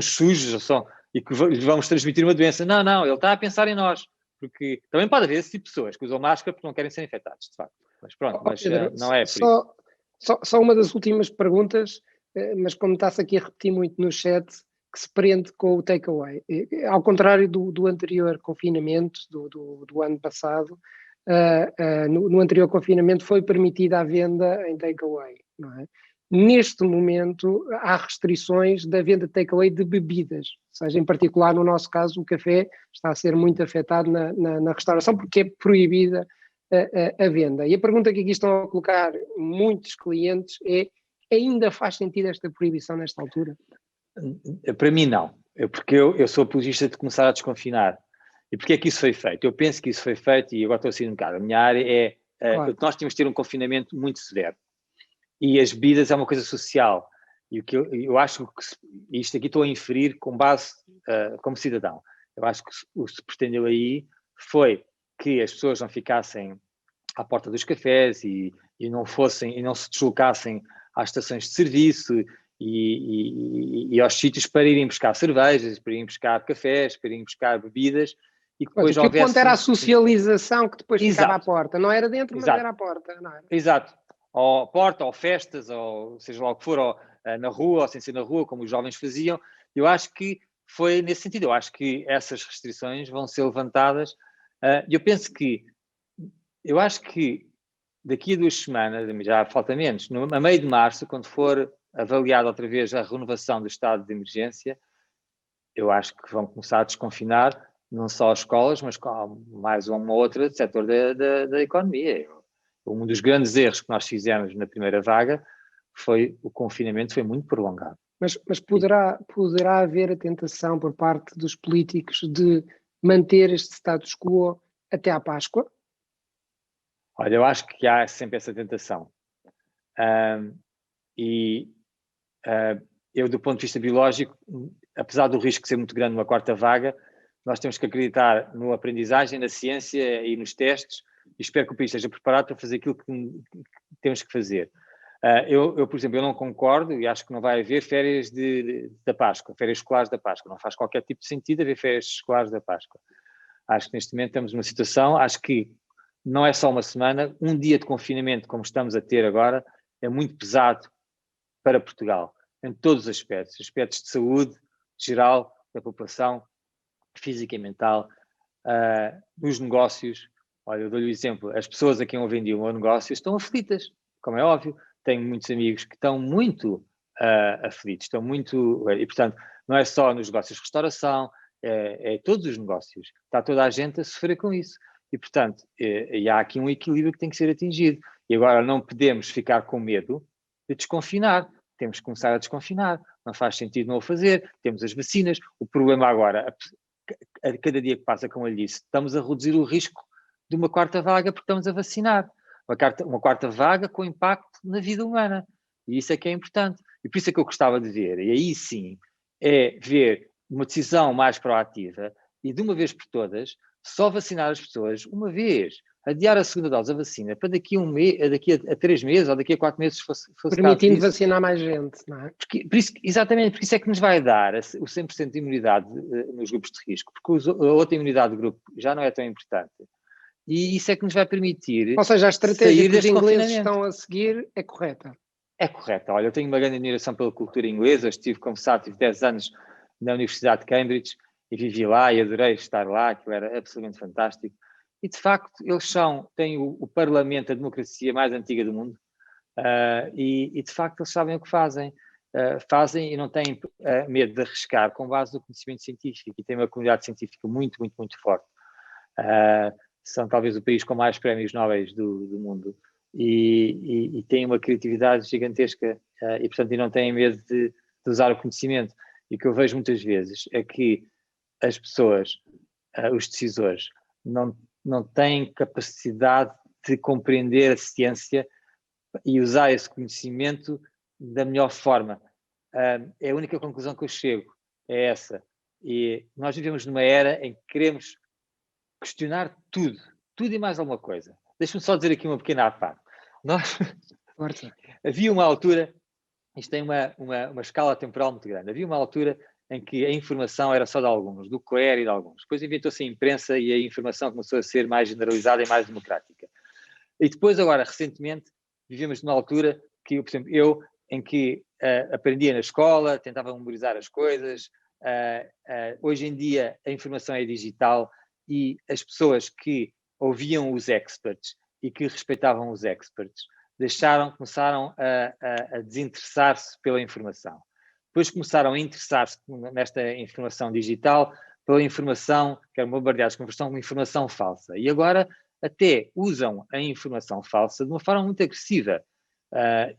sujos e que lhes vamos transmitir uma doença. Não, ele está a pensar em nós. Porque também pode haver esse tipo de pessoas que usam máscara porque não querem ser infectados, de facto. Mas pronto, Pedro, não é por isso. Só uma das últimas perguntas, mas como está-se aqui a repetir muito no chat, que se prende com o takeaway. Ao contrário do anterior confinamento, do ano passado, no anterior confinamento foi permitida a venda em takeaway, não é? Neste momento há restrições da venda de takeaway de bebidas, ou seja, em particular no nosso caso o café está a ser muito afetado na restauração porque é proibida a venda. E a pergunta que aqui estão a colocar muitos clientes é: ainda faz sentido esta proibição nesta altura? Para mim não, porque eu sou apologista de começar a desconfinar. E porquê é que isso foi feito? Eu penso que isso foi feito, e agora estou a sair um bocado, a minha área claro. Nós tínhamos de ter um confinamento muito severo. E as bebidas é uma coisa social. E o que eu acho que isto aqui estou a inferir com base como cidadão. Eu acho que o que se pretendeu aí foi que as pessoas não ficassem à porta dos cafés e não se deslocassem às estações de serviço e aos sítios para irem buscar cervejas, para irem buscar cafés, para irem buscar bebidas. E que depois o ponto era a socialização que depois ficava à porta. Não era dentro, Exato. Mas era à porta. Não era? Exato. Ou à porta, ou festas, ou seja lá o que for, ou na rua, ou sem ser na rua, como os jovens faziam. Eu acho que foi nesse sentido. Eu acho que essas restrições vão ser levantadas. Eu acho que daqui a 2 semanas, já falta menos, a meio de março, quando for avaliada outra vez a renovação do estado de emergência, eu acho que vão começar a desconfinar não só as escolas, mas mais uma outra setor da economia. Um dos grandes erros que nós fizemos na primeira vaga foi o confinamento foi muito prolongado. Mas poderá haver a tentação por parte dos políticos de manter este status quo até à Páscoa? Olha, eu acho que há sempre essa tentação. Eu, do ponto de vista biológico, apesar do risco ser muito grande numa quarta vaga, nós temos que acreditar na aprendizagem, na ciência e nos testes, e espero que o país esteja preparado para fazer aquilo que temos que fazer. Por exemplo, eu não concordo e acho que não vai haver férias da Páscoa, férias escolares da Páscoa. Não faz qualquer tipo de sentido haver férias escolares da Páscoa. Acho que neste momento estamos numa situação, acho que não é só uma semana, um dia de confinamento como estamos a ter agora é muito pesado para Portugal, em todos os aspectos de saúde geral da população, física e mental, nos negócios. Olha, eu dou-lhe o exemplo, as pessoas a quem eu vendi o meu negócio estão aflitas, como é óbvio. Tenho muitos amigos que estão muito aflitos, e portanto, não é só nos negócios de restauração, é todos os negócios. Está toda a gente a sofrer com isso. E portanto, e há aqui um equilíbrio que tem que ser atingido. E agora não podemos ficar com medo de desconfinar. Temos que começar a desconfinar. Não faz sentido não o fazer. Temos as vacinas. O problema agora, a cada dia que passa, como eu lhe disse, estamos a reduzir o risco de uma quarta vaga porque estamos a vacinar. Uma quarta vaga com impacto na vida humana. E isso é que é importante. E por isso é que eu gostava de ver, e aí sim, é ver uma decisão mais proativa e de uma vez por todas, só vacinar as pessoas uma vez. Adiar a segunda dose da vacina para daqui a 3 meses ou daqui a 4 meses, se fosse permitindo vacinar mais gente, não é? Exatamente, por isso é que nos vai dar o 100% de imunidade nos grupos de risco, porque a outra imunidade de grupo já não é tão importante. E isso é que nos vai permitir. Ou seja, a estratégia que os ingleses estão a seguir é correta. É correta. Olha, eu tenho uma grande admiração pela cultura inglesa. Estive, como sabe, tive 10 anos na Universidade de Cambridge e vivi lá e adorei estar lá, aquilo era absolutamente fantástico. E, de facto, eles têm o Parlamento, a democracia mais antiga do mundo, e, de facto, eles sabem o que fazem. Fazem e não têm medo de arriscar com base no conhecimento científico, e têm uma comunidade científica muito, muito, muito forte. São talvez o país com mais prémios Nobel do mundo e têm uma criatividade gigantesca e, portanto, não têm medo de usar o conhecimento. E o que eu vejo muitas vezes é que as pessoas, os decisores, não têm capacidade de compreender a ciência e usar esse conhecimento da melhor forma. É a única conclusão que eu chego, é essa. E nós vivemos numa era em que queremos questionar tudo e mais alguma coisa. Deixa-me só dizer aqui uma pequena parte. Havia uma altura, isto tem uma escala temporal muito grande, havia uma altura em que a informação era só de alguns, do clero e de alguns. Depois inventou-se a imprensa e a informação começou a ser mais generalizada e mais democrática. E depois, agora, recentemente, vivemos numa altura que, por exemplo, em que aprendia na escola, tentava memorizar as coisas, hoje em dia a informação é digital e as pessoas que ouviam os experts e que respeitavam os experts começaram a desinteressar-se pela informação. Depois começaram a interessar-se nesta informação digital pela informação, que eram bombardeados com informação falsa. E agora até usam a informação falsa de uma forma muito agressiva.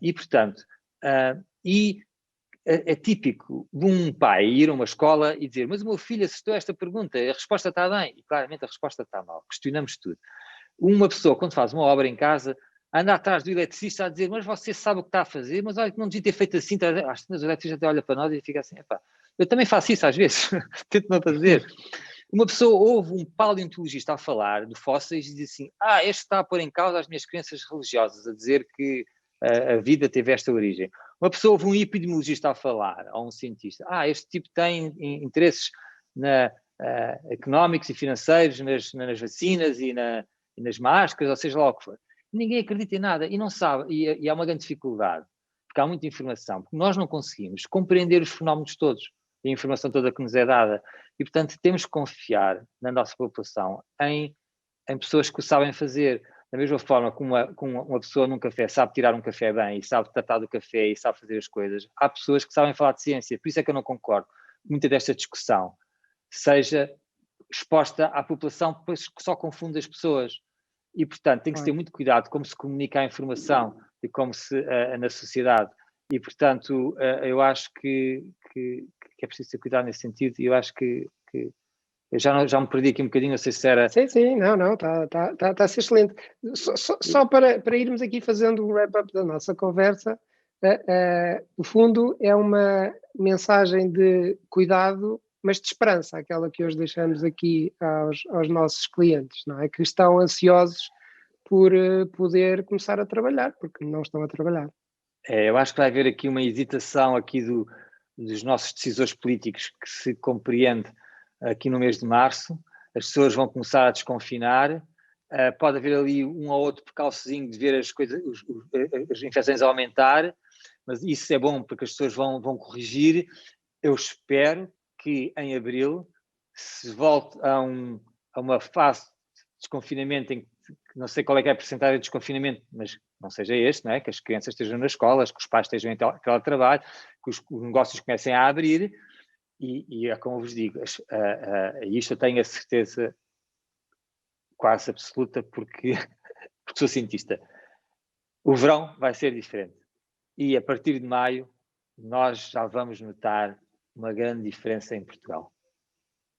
E, portanto, é típico de um pai ir a uma escola e dizer: mas o meu filho acertou esta pergunta, a resposta está bem. E claramente a resposta está mal. Questionamos tudo. Uma pessoa, quando faz uma obra em casa, anda atrás do eletricista a dizer: mas você sabe o que está a fazer, mas olha que não devia ter feito assim. Às vezes o eletricista até olha para nós e fica assim: epá, eu também faço isso às vezes, tento não fazer. Uma pessoa ouve um paleontologista a falar de fósseis e diz assim: este está a pôr em causa as minhas crenças religiosas, a dizer que a vida teve esta origem. Uma pessoa ouve um epidemiologista a falar, ou um cientista: este tipo tem interesses económicos e financeiros nas vacinas e nas máscaras, ou seja lá o que for. Ninguém acredita em nada e não sabe, e há uma grande dificuldade, porque há muita informação, porque nós não conseguimos compreender os fenómenos todos, e a informação toda que nos é dada, e portanto temos que confiar na nossa população em pessoas que o sabem fazer. Da mesma forma que uma pessoa num café sabe tirar um café bem e sabe tratar do café e sabe fazer as coisas, há pessoas que sabem falar de ciência. Por isso é que eu não concordo que muita desta discussão seja exposta à população, pois só confunde as pessoas. E, portanto, tem que se ter muito cuidado como se comunica a informação e como se na sociedade. E, portanto, eu acho que é preciso ter cuidado nesse sentido, e eu acho que eu já me perdi aqui um bocadinho, não sei se era... Sim, não, está a ser excelente. Só para irmos aqui fazendo um wrap-up da nossa conversa, no fundo é uma mensagem de cuidado, mas de esperança, aquela que hoje deixamos aqui aos nossos clientes, não é? Que estão ansiosos por poder começar a trabalhar, porque não estão a trabalhar. Eu acho que vai haver aqui uma hesitação aqui dos nossos decisores políticos, que se compreende aqui no mês de março. As pessoas vão começar a desconfinar, pode haver ali um ou outro percalçozinho de ver as infecções a aumentar, mas isso é bom porque as pessoas vão corrigir. Eu espero que em abril se volte a uma fase de desconfinamento em que não sei qual é que é a percentagem de desconfinamento, mas não seja este, não é? Que as crianças estejam nas escolas, que os pais estejam em teletrabalho, que os negócios comecem a abrir e é como vos digo, isto eu tenho a certeza quase absoluta porque sou cientista. O verão vai ser diferente e a partir de maio nós já vamos notar uma grande diferença em Portugal.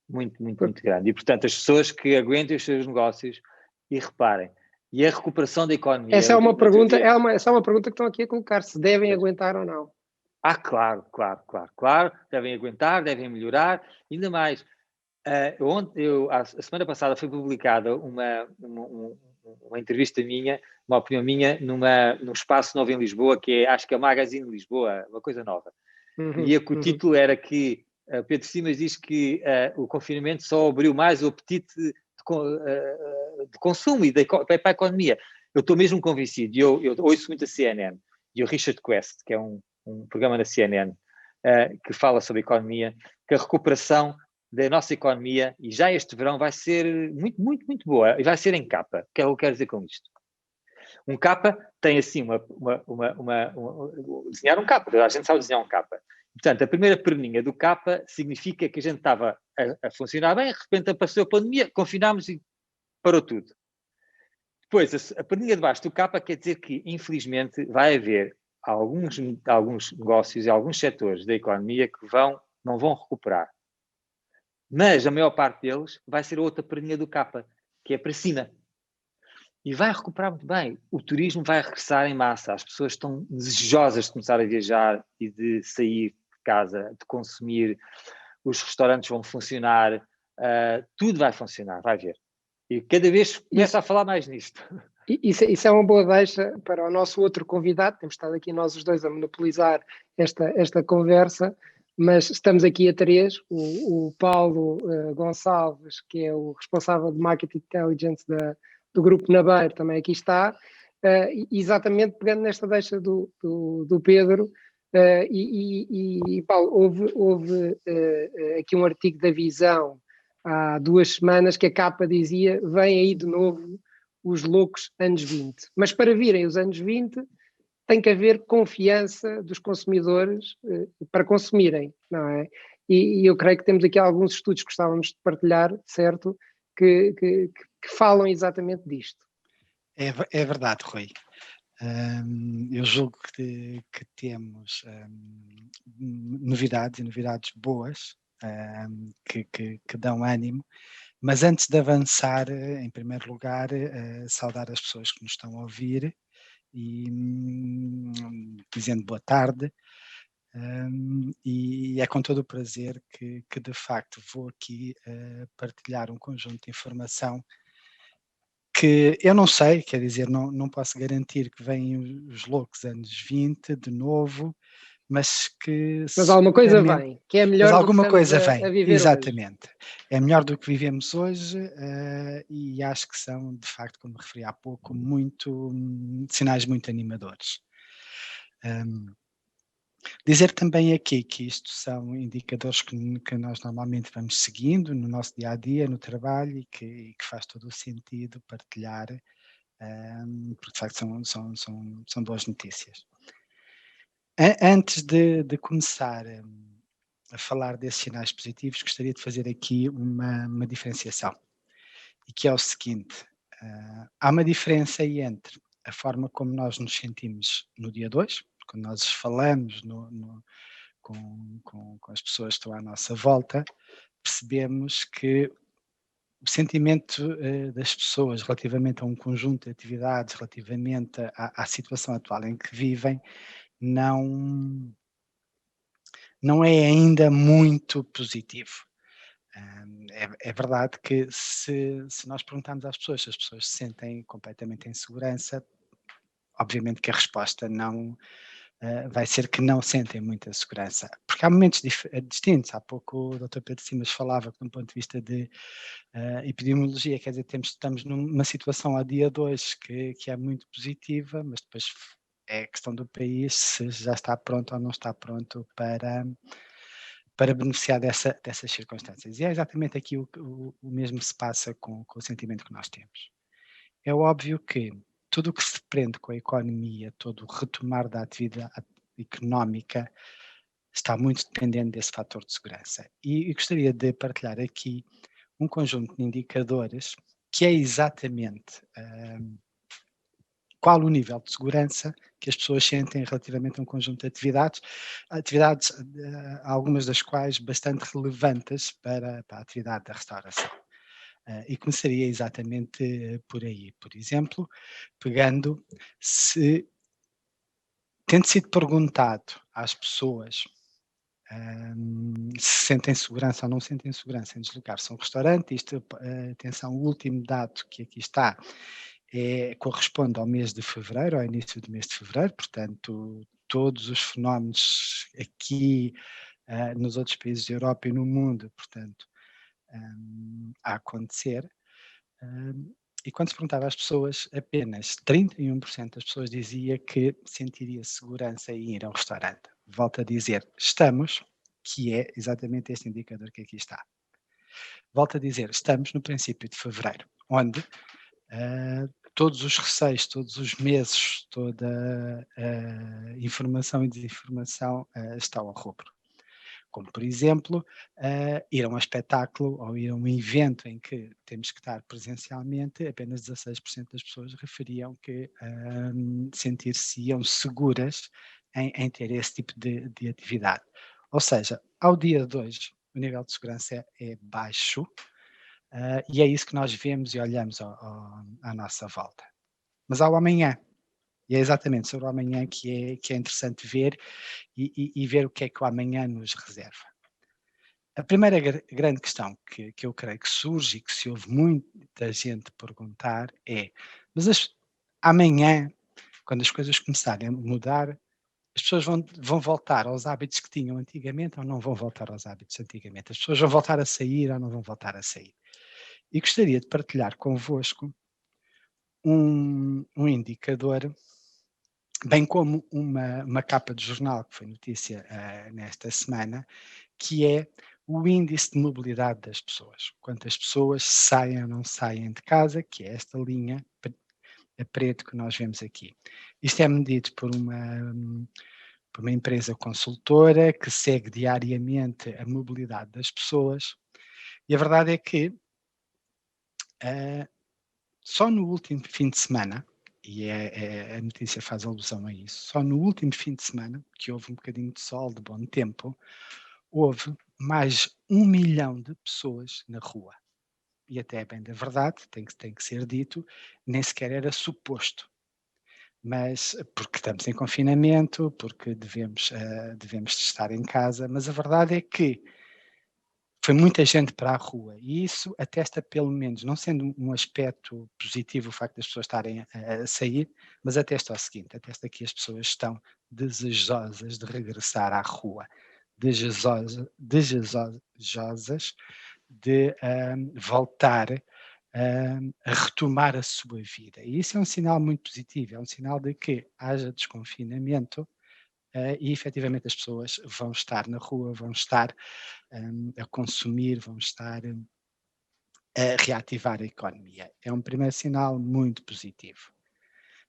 Muito, muito, muito grande. E, portanto, as pessoas que aguentem os seus negócios e reparem. E a recuperação da economia... Essa é uma pergunta, essa é uma pergunta que estão aqui a colocar, se devem aguentar ou não. Claro. Devem aguentar, devem melhorar. Ainda mais, a semana passada foi publicada uma entrevista minha, uma opinião minha, num espaço novo em Lisboa, que acho que é o Magazine Lisboa, uma coisa nova. E o título era que Pedro Simas diz que o confinamento só abriu mais o apetite de consumo e para a economia. Eu estou mesmo convencido, e eu ouço muito a CNN, e o Richard Quest, que é um programa da CNN, que fala sobre economia, que a recuperação da nossa economia, e já este verão, vai ser muito, muito, muito boa, e vai ser em capa. O que é que eu quero dizer com isto? Um capa tem assim desenhar um capa, a gente sabe desenhar um capa. Portanto, a primeira perninha do capa significa que a gente estava a funcionar bem, de repente apareceu a pandemia, confinámos e parou tudo. Depois, a perninha de baixo do capa quer dizer que, infelizmente, vai haver alguns negócios e alguns setores da economia que não vão recuperar. Mas a maior parte deles vai ser a outra perninha do capa, que é para cima. E vai recuperar muito bem. O turismo vai regressar em massa. As pessoas estão desejosas de começar a viajar e de sair de casa, de consumir. Os restaurantes vão funcionar. Tudo vai funcionar, vai ver. E cada vez começa a falar mais nisto. Isso é uma boa deixa para o nosso outro convidado. Temos estado aqui nós os dois a monopolizar esta conversa, mas estamos aqui a três. O Paulo Gonçalves, que é o responsável de Market Intelligence do Grupo Nabeiro, também aqui está, exatamente pegando nesta deixa do Pedro. Paulo, houve aqui um artigo da Visão há 2 semanas que a capa dizia: vem aí de novo os loucos anos 20. Mas para virem os anos 20 tem que haver confiança dos consumidores para consumirem, não é? E eu creio que temos aqui alguns estudos que gostávamos de partilhar, certo? Que falam exatamente disto. É verdade, Rui. Eu julgo que temos novidades boas, que dão ânimo, mas antes de avançar, em primeiro lugar, saudar as pessoas que nos estão a ouvir e dizendo boa tarde. E é com todo o prazer que de facto vou aqui partilhar um conjunto de informação que eu não sei, quer dizer, não posso garantir que venham os loucos anos 20 de novo, mas que... Mas alguma coisa vem, que é melhor do que estamos a viver exatamente. Hoje. É melhor do que vivemos hoje e acho que são, de facto, como me referi há pouco, sinais muito animadores. Dizer também aqui que isto são indicadores que nós normalmente vamos seguindo no nosso dia-a-dia, no trabalho, e que faz todo o sentido partilhar, porque de facto são boas notícias. Antes de começar a falar desses sinais positivos, gostaria de fazer aqui uma diferenciação, e que é o seguinte: há uma diferença entre a forma como nós nos sentimos no dia 2, quando nós falamos com as pessoas que estão à nossa volta, percebemos que o sentimento das pessoas relativamente a um conjunto de atividades, relativamente à situação atual em que vivem, não é ainda muito positivo. É verdade que se nós perguntarmos às pessoas se as pessoas se sentem completamente em segurança, obviamente que a resposta não vai ser que não sentem muita segurança, porque há momentos distintos. Há pouco o Dr. Pedro Simas falava que, do ponto de vista de epidemiologia, quer dizer, estamos numa situação a dia 2 que é muito positiva, mas depois é a questão do país se já está pronto ou não está pronto para beneficiar dessas circunstâncias. E é exatamente aqui o mesmo se passa com o sentimento que nós temos. É óbvio que tudo o que se prende com a economia, todo o retomar da atividade económica, está muito dependente desse fator de segurança. E gostaria de partilhar aqui um conjunto de indicadores que é exatamente qual o nível de segurança que as pessoas sentem relativamente a um conjunto de atividades algumas das quais bastante relevantes para a atividade da restauração. E começaria exatamente por aí. Por exemplo, pegando tendo sido perguntado às pessoas se sentem segurança ou não sentem segurança em deslocar-se a um restaurante, isto, atenção, o último dado que aqui está corresponde ao mês de fevereiro, ao início do mês de fevereiro, portanto, todos os fenómenos aqui nos outros países da Europa e no mundo, portanto, a acontecer. E quando se perguntava às pessoas, apenas 31% das pessoas dizia que sentiria segurança em ir a um restaurante. Volto a dizer, estamos, que é exatamente este indicador que aqui está. Volto a dizer, estamos no princípio de fevereiro, onde todos os receios, todos os meses, toda a informação e desinformação está ao rubro. Como, por exemplo, ir a um espetáculo ou ir a um evento em que temos que estar presencialmente, apenas 16% das pessoas referiam que sentir-se-iam seguras em ter esse tipo de atividade. Ou seja, ao dia de hoje, o nível de segurança é baixo, e é isso que nós vemos e olhamos à nossa volta. Mas há o amanhã, e é exatamente sobre o amanhã que é interessante ver e ver o que é que o amanhã nos reserva. A primeira grande questão que eu creio que surge e que se ouve muita gente perguntar é: mas amanhã, quando as coisas começarem a mudar, as pessoas vão voltar aos hábitos que tinham antigamente ou não vão voltar aos hábitos antigamente? As pessoas vão voltar a sair ou não vão voltar a sair? E gostaria de partilhar convosco um indicador, bem como uma capa de jornal que foi notícia nesta semana, que é o índice de mobilidade das pessoas. Quantas pessoas saem ou não saem de casa, que é esta linha a preto que nós vemos aqui. Isto é medido por uma empresa consultora que segue diariamente a mobilidade das pessoas, e a verdade é que só no último fim de semana, e a notícia faz alusão a isso, só no último fim de semana, que houve um bocadinho de sol, de bom tempo, houve mais 1 milhão de pessoas na rua. E até é bem da verdade, tem que ser dito, nem sequer era suposto. Mas porque estamos em confinamento, porque devemos estar em casa, mas a verdade é que foi muita gente para a rua e isso atesta pelo menos, não sendo um aspecto positivo o facto das pessoas estarem a sair, mas atesta ao seguinte, atesta que as pessoas estão desejosas de regressar à rua, desejosas de voltar a retomar a sua vida. E isso é um sinal muito positivo, é um sinal de que haja desconfinamento e efetivamente as pessoas vão estar na rua, vão estar a consumir, vão estar a reativar a economia. É um primeiro sinal muito positivo.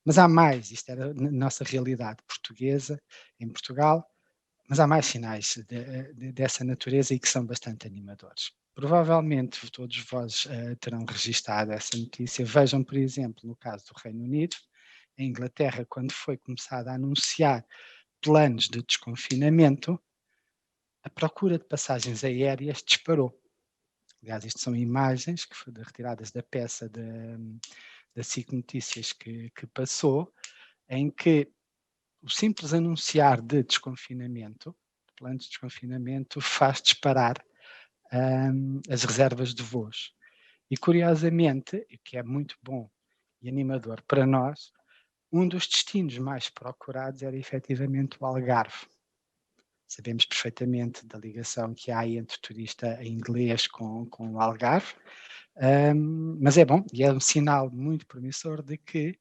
Mas há mais, isto era na nossa realidade portuguesa, em Portugal, mas há mais sinais dessa natureza e que são bastante animadores. Provavelmente todos vós terão registado essa notícia. Vejam, por exemplo, no caso do Reino Unido, em Inglaterra, quando foi começado a anunciar planos de desconfinamento, a procura de passagens aéreas disparou. Aliás, isto são imagens que foram retiradas da peça da SIC Notícias que passou, em que o simples anunciar de desconfinamento, planos de desconfinamento, faz disparar as reservas de voos. E curiosamente, o que é muito bom e animador para nós, um dos destinos mais procurados era efetivamente o Algarve. Sabemos perfeitamente da ligação que há entre o turista inglês com o Algarve, mas é bom e é um sinal muito promissor de que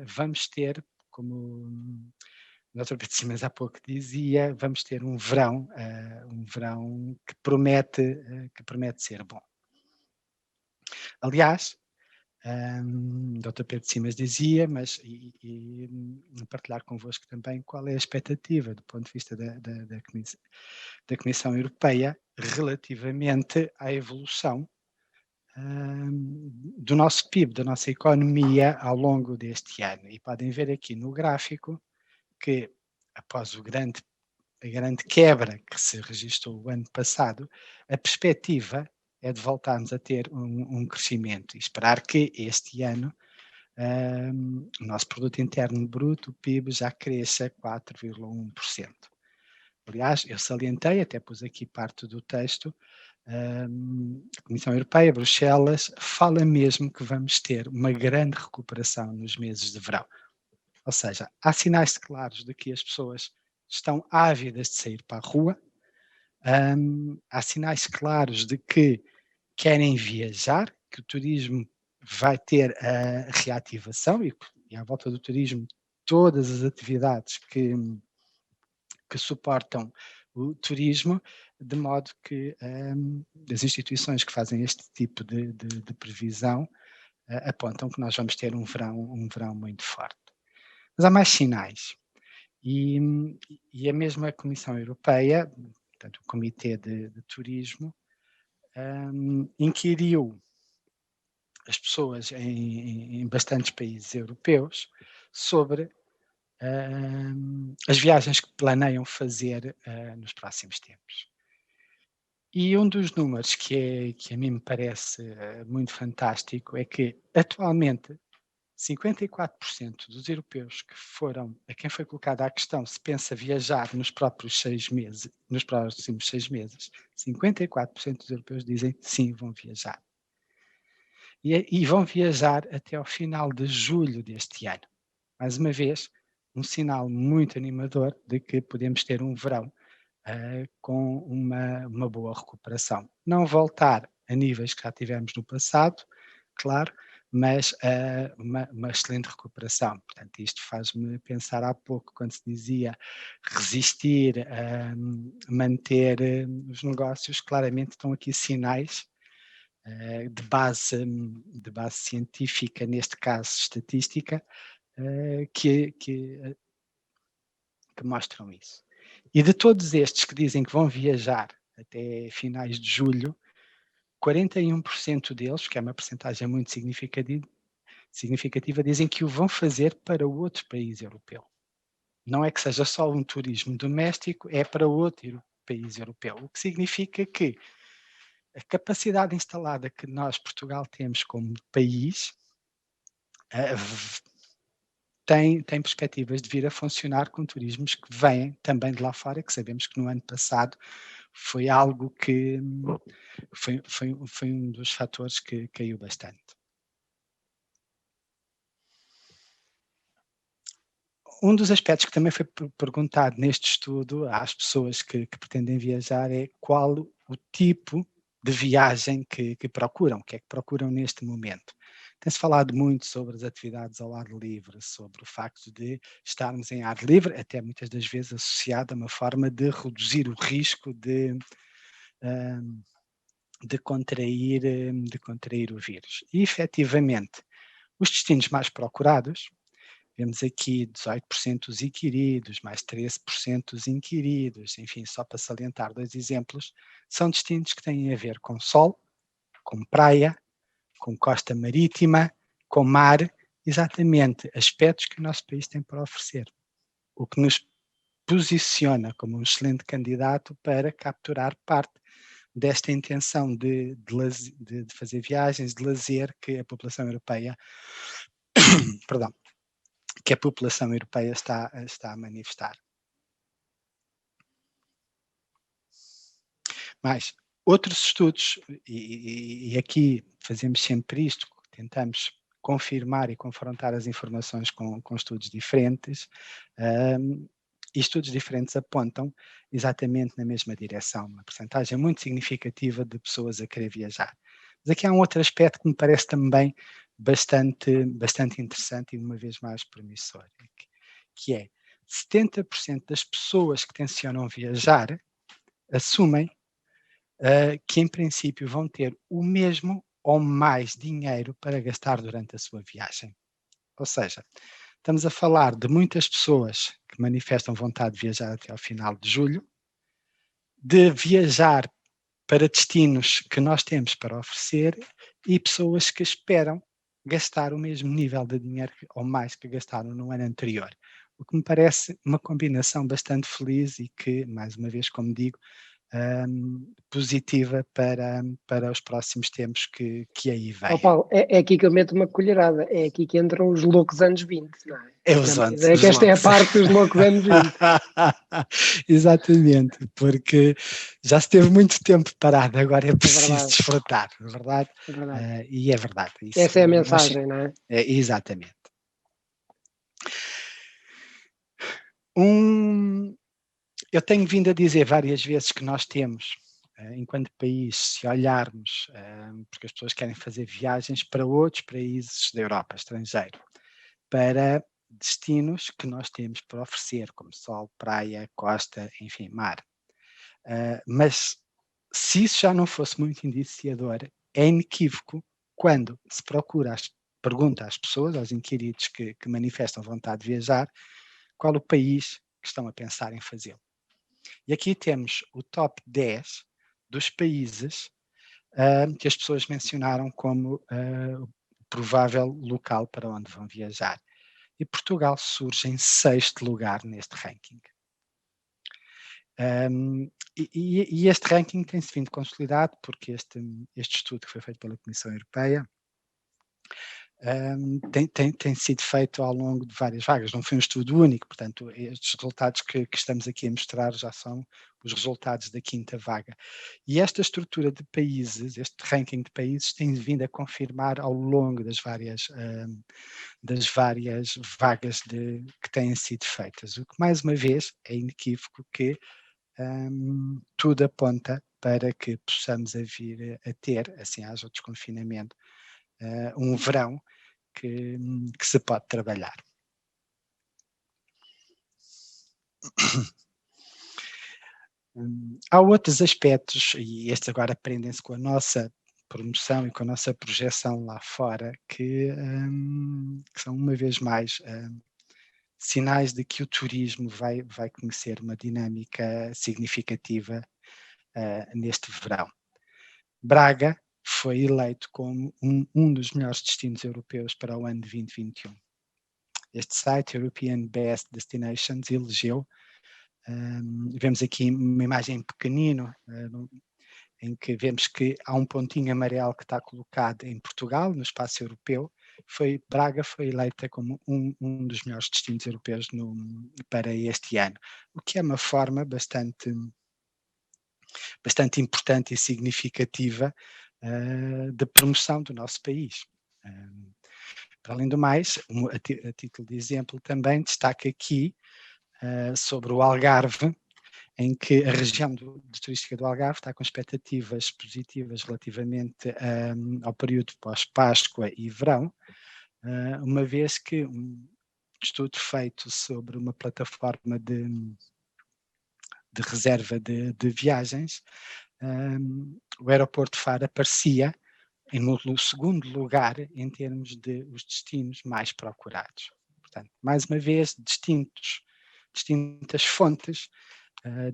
vamos ter o Dr. Pedro Simas há pouco dizia, vamos ter um verão que promete ser bom. Aliás, o Dr. Pedro Simas dizia, mas partilhar convosco também qual é a expectativa do ponto de vista da Comissão Europeia relativamente à evolução do nosso PIB, da nossa economia ao longo deste ano. E podem ver aqui no gráfico que após a grande quebra que se registrou o ano passado, a perspectiva é de voltarmos a ter um crescimento e esperar que este ano o nosso produto interno bruto, o PIB, já cresça 4,1%. Aliás, eu salientei, até pus aqui parte do texto, a Comissão Europeia, Bruxelas, fala mesmo que vamos ter uma grande recuperação nos meses de verão. Ou seja, há sinais claros de que as pessoas estão ávidas de sair para a rua, há sinais claros de que querem viajar, que o turismo vai ter a reativação e à volta do turismo todas as atividades que suportam o turismo, de modo que as instituições que fazem este tipo de previsão apontam que nós vamos ter um verão muito forte. Mas há mais sinais. E a mesma Comissão Europeia, portanto, o Comitê de Turismo, inquiriu as pessoas em bastantes países europeus sobre as viagens que planeiam fazer nos próximos tempos. E um dos números que a mim me parece muito fantástico é que, atualmente, 54% dos europeus a quem foi colocada a questão se pensa viajar nos próximos 6 meses, 54% dos europeus dizem que sim, vão viajar. E vão viajar até ao final de julho deste ano. Mais uma vez, um sinal muito animador de que podemos ter um verão com uma boa recuperação. Não voltar a níveis que já tivemos no passado, claro, mas uma excelente recuperação. Portanto, isto faz-me pensar há pouco, quando se dizia resistir, manter os negócios, claramente estão aqui sinais de base científica, neste caso estatística, que mostram isso. E de todos estes que dizem que vão viajar até finais de julho, 41% deles, que é uma percentagem muito significativa, dizem que o vão fazer para outro país europeu. Não é que seja só um turismo doméstico, é para outro país europeu. O que significa que a capacidade instalada que nós, Portugal, temos como país, tem perspectivas de vir a funcionar com turismos que vêm também de lá fora, que sabemos que no ano passado foi algo que foi um dos fatores que caiu bastante. Um dos aspectos que também foi perguntado neste estudo às pessoas que pretendem viajar é qual o tipo de viagem que procuram, o que é que procuram neste momento. Tem-se falado muito sobre as atividades ao ar livre, sobre o facto de estarmos em ar livre, até muitas das vezes associado a uma forma de reduzir o risco de contrair o vírus. E, efetivamente, os destinos mais procurados, vemos aqui 18% os inquiridos, mais 13% os inquiridos, enfim, só para salientar 2 exemplos, são destinos que têm a ver com sol, com praia, com costa marítima, com mar, exatamente aspectos que o nosso país tem para oferecer, o que nos posiciona como um excelente candidato para capturar parte desta intenção de fazer viagens de lazer que a população europeia está a manifestar. Mas outros estudos, e aqui fazemos sempre isto, tentamos confirmar e confrontar as informações com estudos diferentes, e estudos diferentes apontam exatamente na mesma direção, uma percentagem muito significativa de pessoas a querer viajar. Mas aqui há um outro aspecto que me parece também bastante interessante e, uma vez mais, promissor. que é 70% das pessoas que tencionam viajar assumem que em princípio vão ter o mesmo ou mais dinheiro para gastar durante a sua viagem. Ou seja, estamos a falar de muitas pessoas que manifestam vontade de viajar até ao final de julho, de viajar para destinos que nós temos para oferecer e pessoas que esperam gastar o mesmo nível de dinheiro ou mais que gastaram no ano anterior. O que me parece uma combinação bastante feliz e que, mais uma vez, como digo, positiva para os próximos tempos que aí vêm. Paulo, é aqui que eu meto uma colherada, é aqui que entram os loucos anos 20, não é? É os anos. É que esta é a parte dos loucos anos 20. Exatamente, porque já se teve muito tempo parado, agora é preciso verdade. desfrutar, não é verdade? É verdade. E é verdade. Isso, Essa é a mensagem, não é? Exatamente. Eu tenho vindo a dizer várias vezes que nós temos, enquanto país, se olharmos, porque as pessoas querem fazer viagens para outros países da Europa, estrangeiro, para destinos que nós temos para oferecer, como sol, praia, costa, enfim, mar. Mas se isso já não fosse muito indiciador, é inequívoco quando se pergunta às pessoas, aos inquiridos que manifestam vontade de viajar, qual o país que estão a pensar em fazê-lo. E aqui temos o top 10 dos países que as pessoas mencionaram como provável local para onde vão viajar. E Portugal surge em 6º lugar neste ranking. E este ranking tem-se vindo consolidado porque este estudo que foi feito pela Comissão Europeia tem sido feito ao longo de várias vagas, não foi um estudo único, portanto estes resultados que estamos aqui a mostrar já são os resultados da 5ª vaga. E esta estrutura de países, este ranking de países tem vindo a confirmar ao longo das várias vagas que têm sido feitas, o que mais uma vez é inequívoco que tudo aponta para que possamos vir a ter, assim haja o desconfinamento, um verão que se pode trabalhar. Há outros aspectos, e estes agora prendem-se com a nossa promoção e com a nossa projeção lá fora, que são uma vez mais sinais de que o turismo vai conhecer uma dinâmica significativa neste verão. Braga foi eleito como um dos melhores destinos europeus para o ano de 2021. Este site, European Best Destinations, elegeu, vemos aqui uma imagem pequenino, em que vemos que há um pontinho amarelo que está colocado em Portugal, no espaço europeu. Braga foi eleita como um dos melhores destinos europeus para este ano, o que é uma forma bastante importante e significativa de promoção do nosso país. Para além do mais, a título de exemplo também destaca aqui sobre o Algarve, em que a região turística do Algarve está com expectativas positivas relativamente ao período pós-Páscoa e verão, uma vez que um estudo feito sobre uma plataforma de reserva de viagens, o aeroporto de Faro aparecia no 2º lugar em termos de os destinos mais procurados. Portanto, mais uma vez, distintas fontes,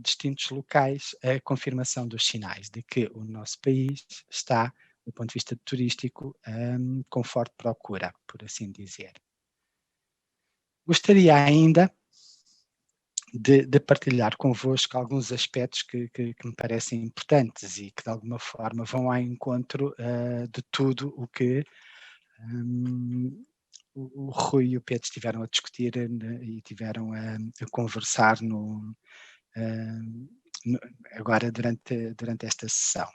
distintos locais, a confirmação dos sinais de que o nosso país está, do ponto de vista turístico, com forte procura, por assim dizer. Gostaria ainda de partilhar convosco alguns aspectos que me parecem importantes e que de alguma forma vão ao encontro de tudo o que o Rui e o Pedro estiveram a discutir e tiveram a conversar agora durante esta sessão,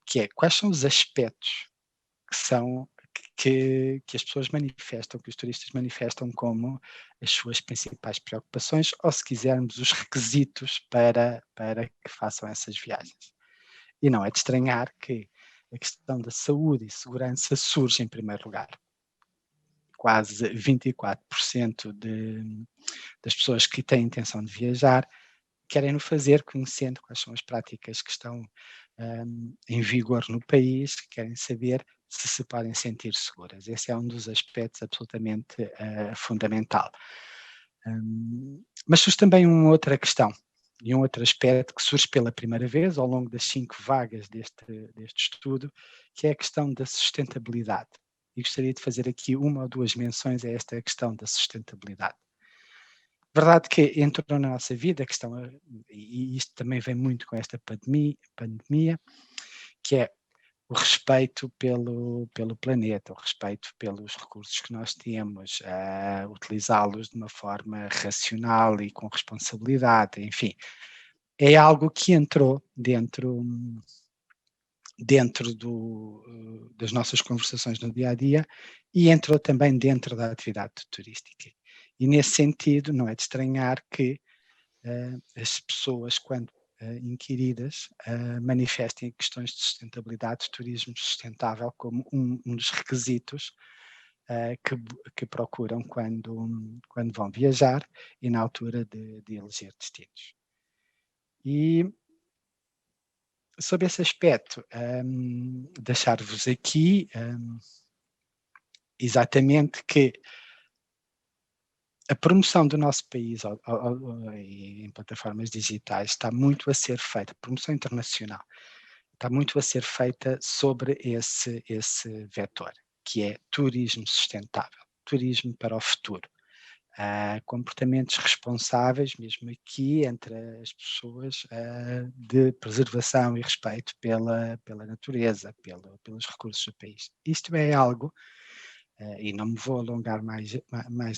que é quais são os aspectos que as pessoas manifestam, que os turistas manifestam como as suas principais preocupações, ou se quisermos, os requisitos para que façam essas viagens. E não é de estranhar que a questão da saúde e segurança surge em primeiro lugar. quase 24% das pessoas que têm intenção de viajar querem o fazer conhecendo quais são as práticas que estão em vigor no país, que querem saber se podem sentir seguras. Esse é um dos aspectos absolutamente fundamental. Mas surge também uma outra questão e um outro aspecto que surge pela primeira vez ao longo das 5 vagas deste estudo, que é a questão da sustentabilidade. E gostaria de fazer aqui uma ou duas menções a esta questão da sustentabilidade. Verdade que entrou na nossa vida a questão, e isto também vem muito com esta pandemia, que é o respeito pelo planeta, o respeito pelos recursos que nós temos, utilizá-los de uma forma racional e com responsabilidade, enfim. É algo que entrou dentro das nossas conversações no dia a dia e entrou também dentro da atividade turística. E nesse sentido, não é de estranhar que as pessoas, quando inquiridas, manifestem questões de sustentabilidade, turismo sustentável como um dos requisitos que procuram quando vão viajar e na altura de eleger destinos. E sobre esse aspecto, deixar-vos aqui exatamente que a promoção do nosso país em plataformas digitais está muito a ser feita, promoção internacional, está muito a ser feita sobre esse vetor, que é turismo sustentável, turismo para o futuro. Comportamentos responsáveis, mesmo aqui, entre as pessoas, de preservação e respeito pela natureza, pelos recursos do país. Isto é algo, e não me vou alongar mais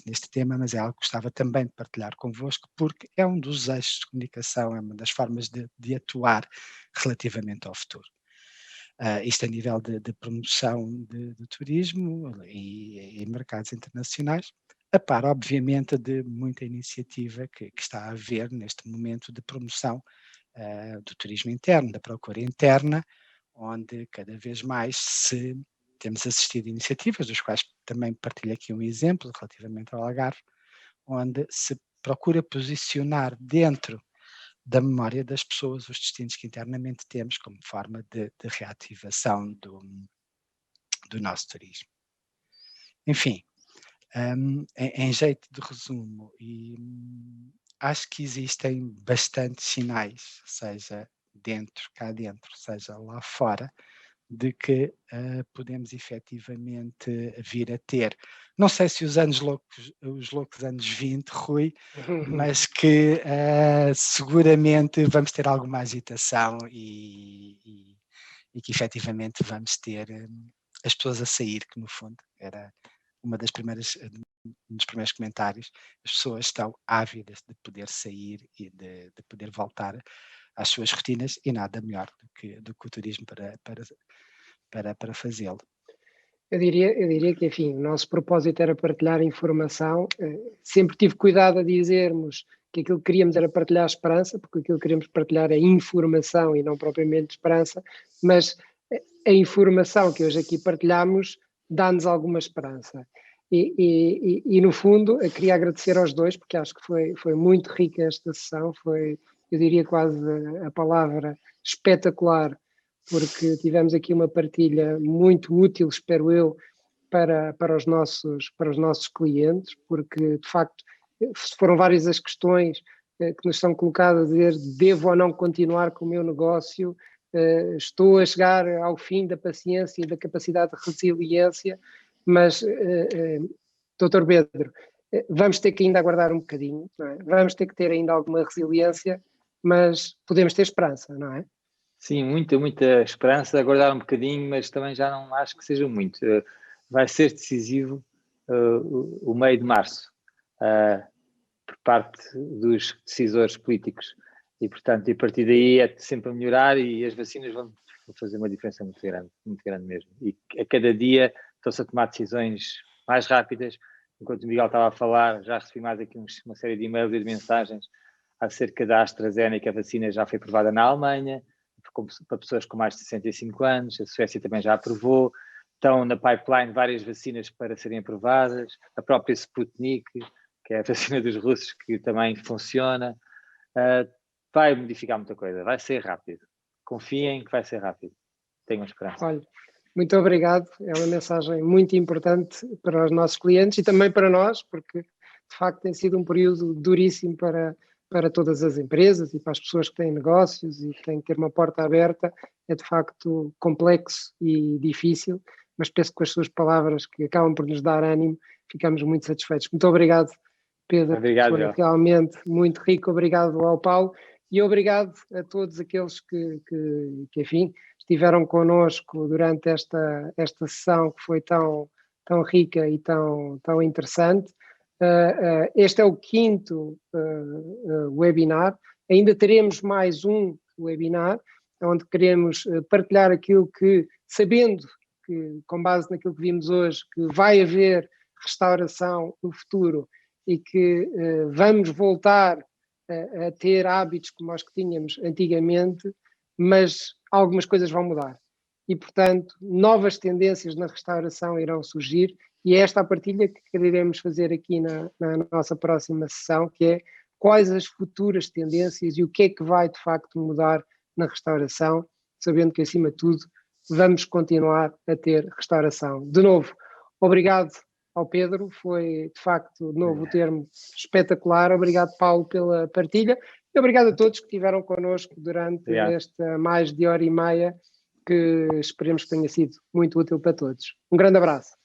neste tema, mas é algo que gostava também de partilhar convosco, porque é um dos eixos de comunicação, é uma das formas de atuar relativamente ao futuro. Isto a nível de promoção de turismo e mercados internacionais, a par, obviamente, de muita iniciativa que está a haver neste momento de promoção do turismo interno, da procura interna, onde cada vez mais temos assistido a iniciativas, dos quais também partilho aqui um exemplo relativamente ao Algarve, onde se procura posicionar dentro da memória das pessoas os destinos que internamente temos como forma de reativação do nosso turismo. Enfim, em jeito de resumo, acho que existem bastantes sinais, seja cá dentro, seja lá fora, de que podemos efetivamente vir a ter, não sei se os loucos anos 20, Rui, mas que seguramente vamos ter alguma agitação e que efetivamente vamos ter as pessoas a sair, que no fundo era um dos primeiros comentários. As pessoas estão ávidas de poder sair e de poder voltar às suas rotinas e nada melhor do que o turismo para fazê-lo. Eu diria que, enfim, o nosso propósito era partilhar informação. Sempre tive cuidado a dizermos que aquilo que queríamos era partilhar esperança, porque aquilo que queríamos partilhar é informação e não propriamente esperança, mas a informação que hoje aqui partilhamos dá-nos alguma esperança. E no fundo, eu queria agradecer aos dois, porque acho que foi muito rica esta sessão, foi, eu diria quase a palavra espetacular, porque tivemos aqui uma partilha muito útil, espero eu, para os nossos clientes, porque de facto foram várias as questões que nos são colocadas a dizer: devo ou não continuar com o meu negócio, estou a chegar ao fim da paciência e da capacidade de resiliência, mas Dr. Pedro, vamos ter que ainda aguardar um bocadinho, não é? Vamos ter que ter ainda alguma resiliência, mas podemos ter esperança, não é? Sim, muita esperança, aguardar um bocadinho, mas também já não acho que seja muito. Vai ser decisivo o meio de março, por parte dos decisores políticos. E, portanto, a partir daí é sempre a melhorar e as vacinas vão fazer uma diferença muito grande mesmo. E a cada dia estão-se a tomar decisões mais rápidas. Enquanto o Miguel estava a falar, já recebi mais aqui uma série de e-mails e de mensagens acerca da AstraZeneca. A vacina já foi aprovada na Alemanha, para pessoas com mais de 65 anos, a Suécia também já aprovou, estão na pipeline várias vacinas para serem aprovadas, a própria Sputnik, que é a vacina dos russos, que também funciona. Vai modificar muita coisa, vai ser rápido. Confiem que vai ser rápido. Tenham esperança. Olha, muito obrigado. É uma mensagem muito importante para os nossos clientes e também para nós, porque de facto tem sido um período duríssimo para todas as empresas e para as pessoas que têm negócios e que têm que ter uma porta aberta. É de facto complexo e difícil, mas penso que com as suas palavras, que acabam por nos dar ânimo, ficamos muito satisfeitos. Muito obrigado, Pedro. Obrigado, foi realmente muito rico. Obrigado ao Paulo e obrigado a todos aqueles que enfim, estiveram connosco durante esta sessão que foi tão rica e tão interessante. Este é o 5º webinar. Ainda teremos mais um webinar, onde queremos partilhar aquilo que, sabendo que, com base naquilo que vimos hoje, que vai haver restauração no futuro e que vamos voltar a ter hábitos como os que tínhamos antigamente, mas algumas coisas vão mudar. E, portanto, novas tendências na restauração irão surgir, e é esta a partilha que quereremos fazer aqui na nossa próxima sessão, que é quais as futuras tendências e o que é que vai, de facto, mudar na restauração, sabendo que, acima de tudo, vamos continuar a ter restauração. De novo, obrigado ao Pedro, foi, de facto, de novo o termo espetacular. Obrigado, Paulo, pela partilha. E obrigado a todos que estiveram connosco durante esta mais de hora e meia, que esperemos que tenha sido muito útil para todos. Um grande abraço.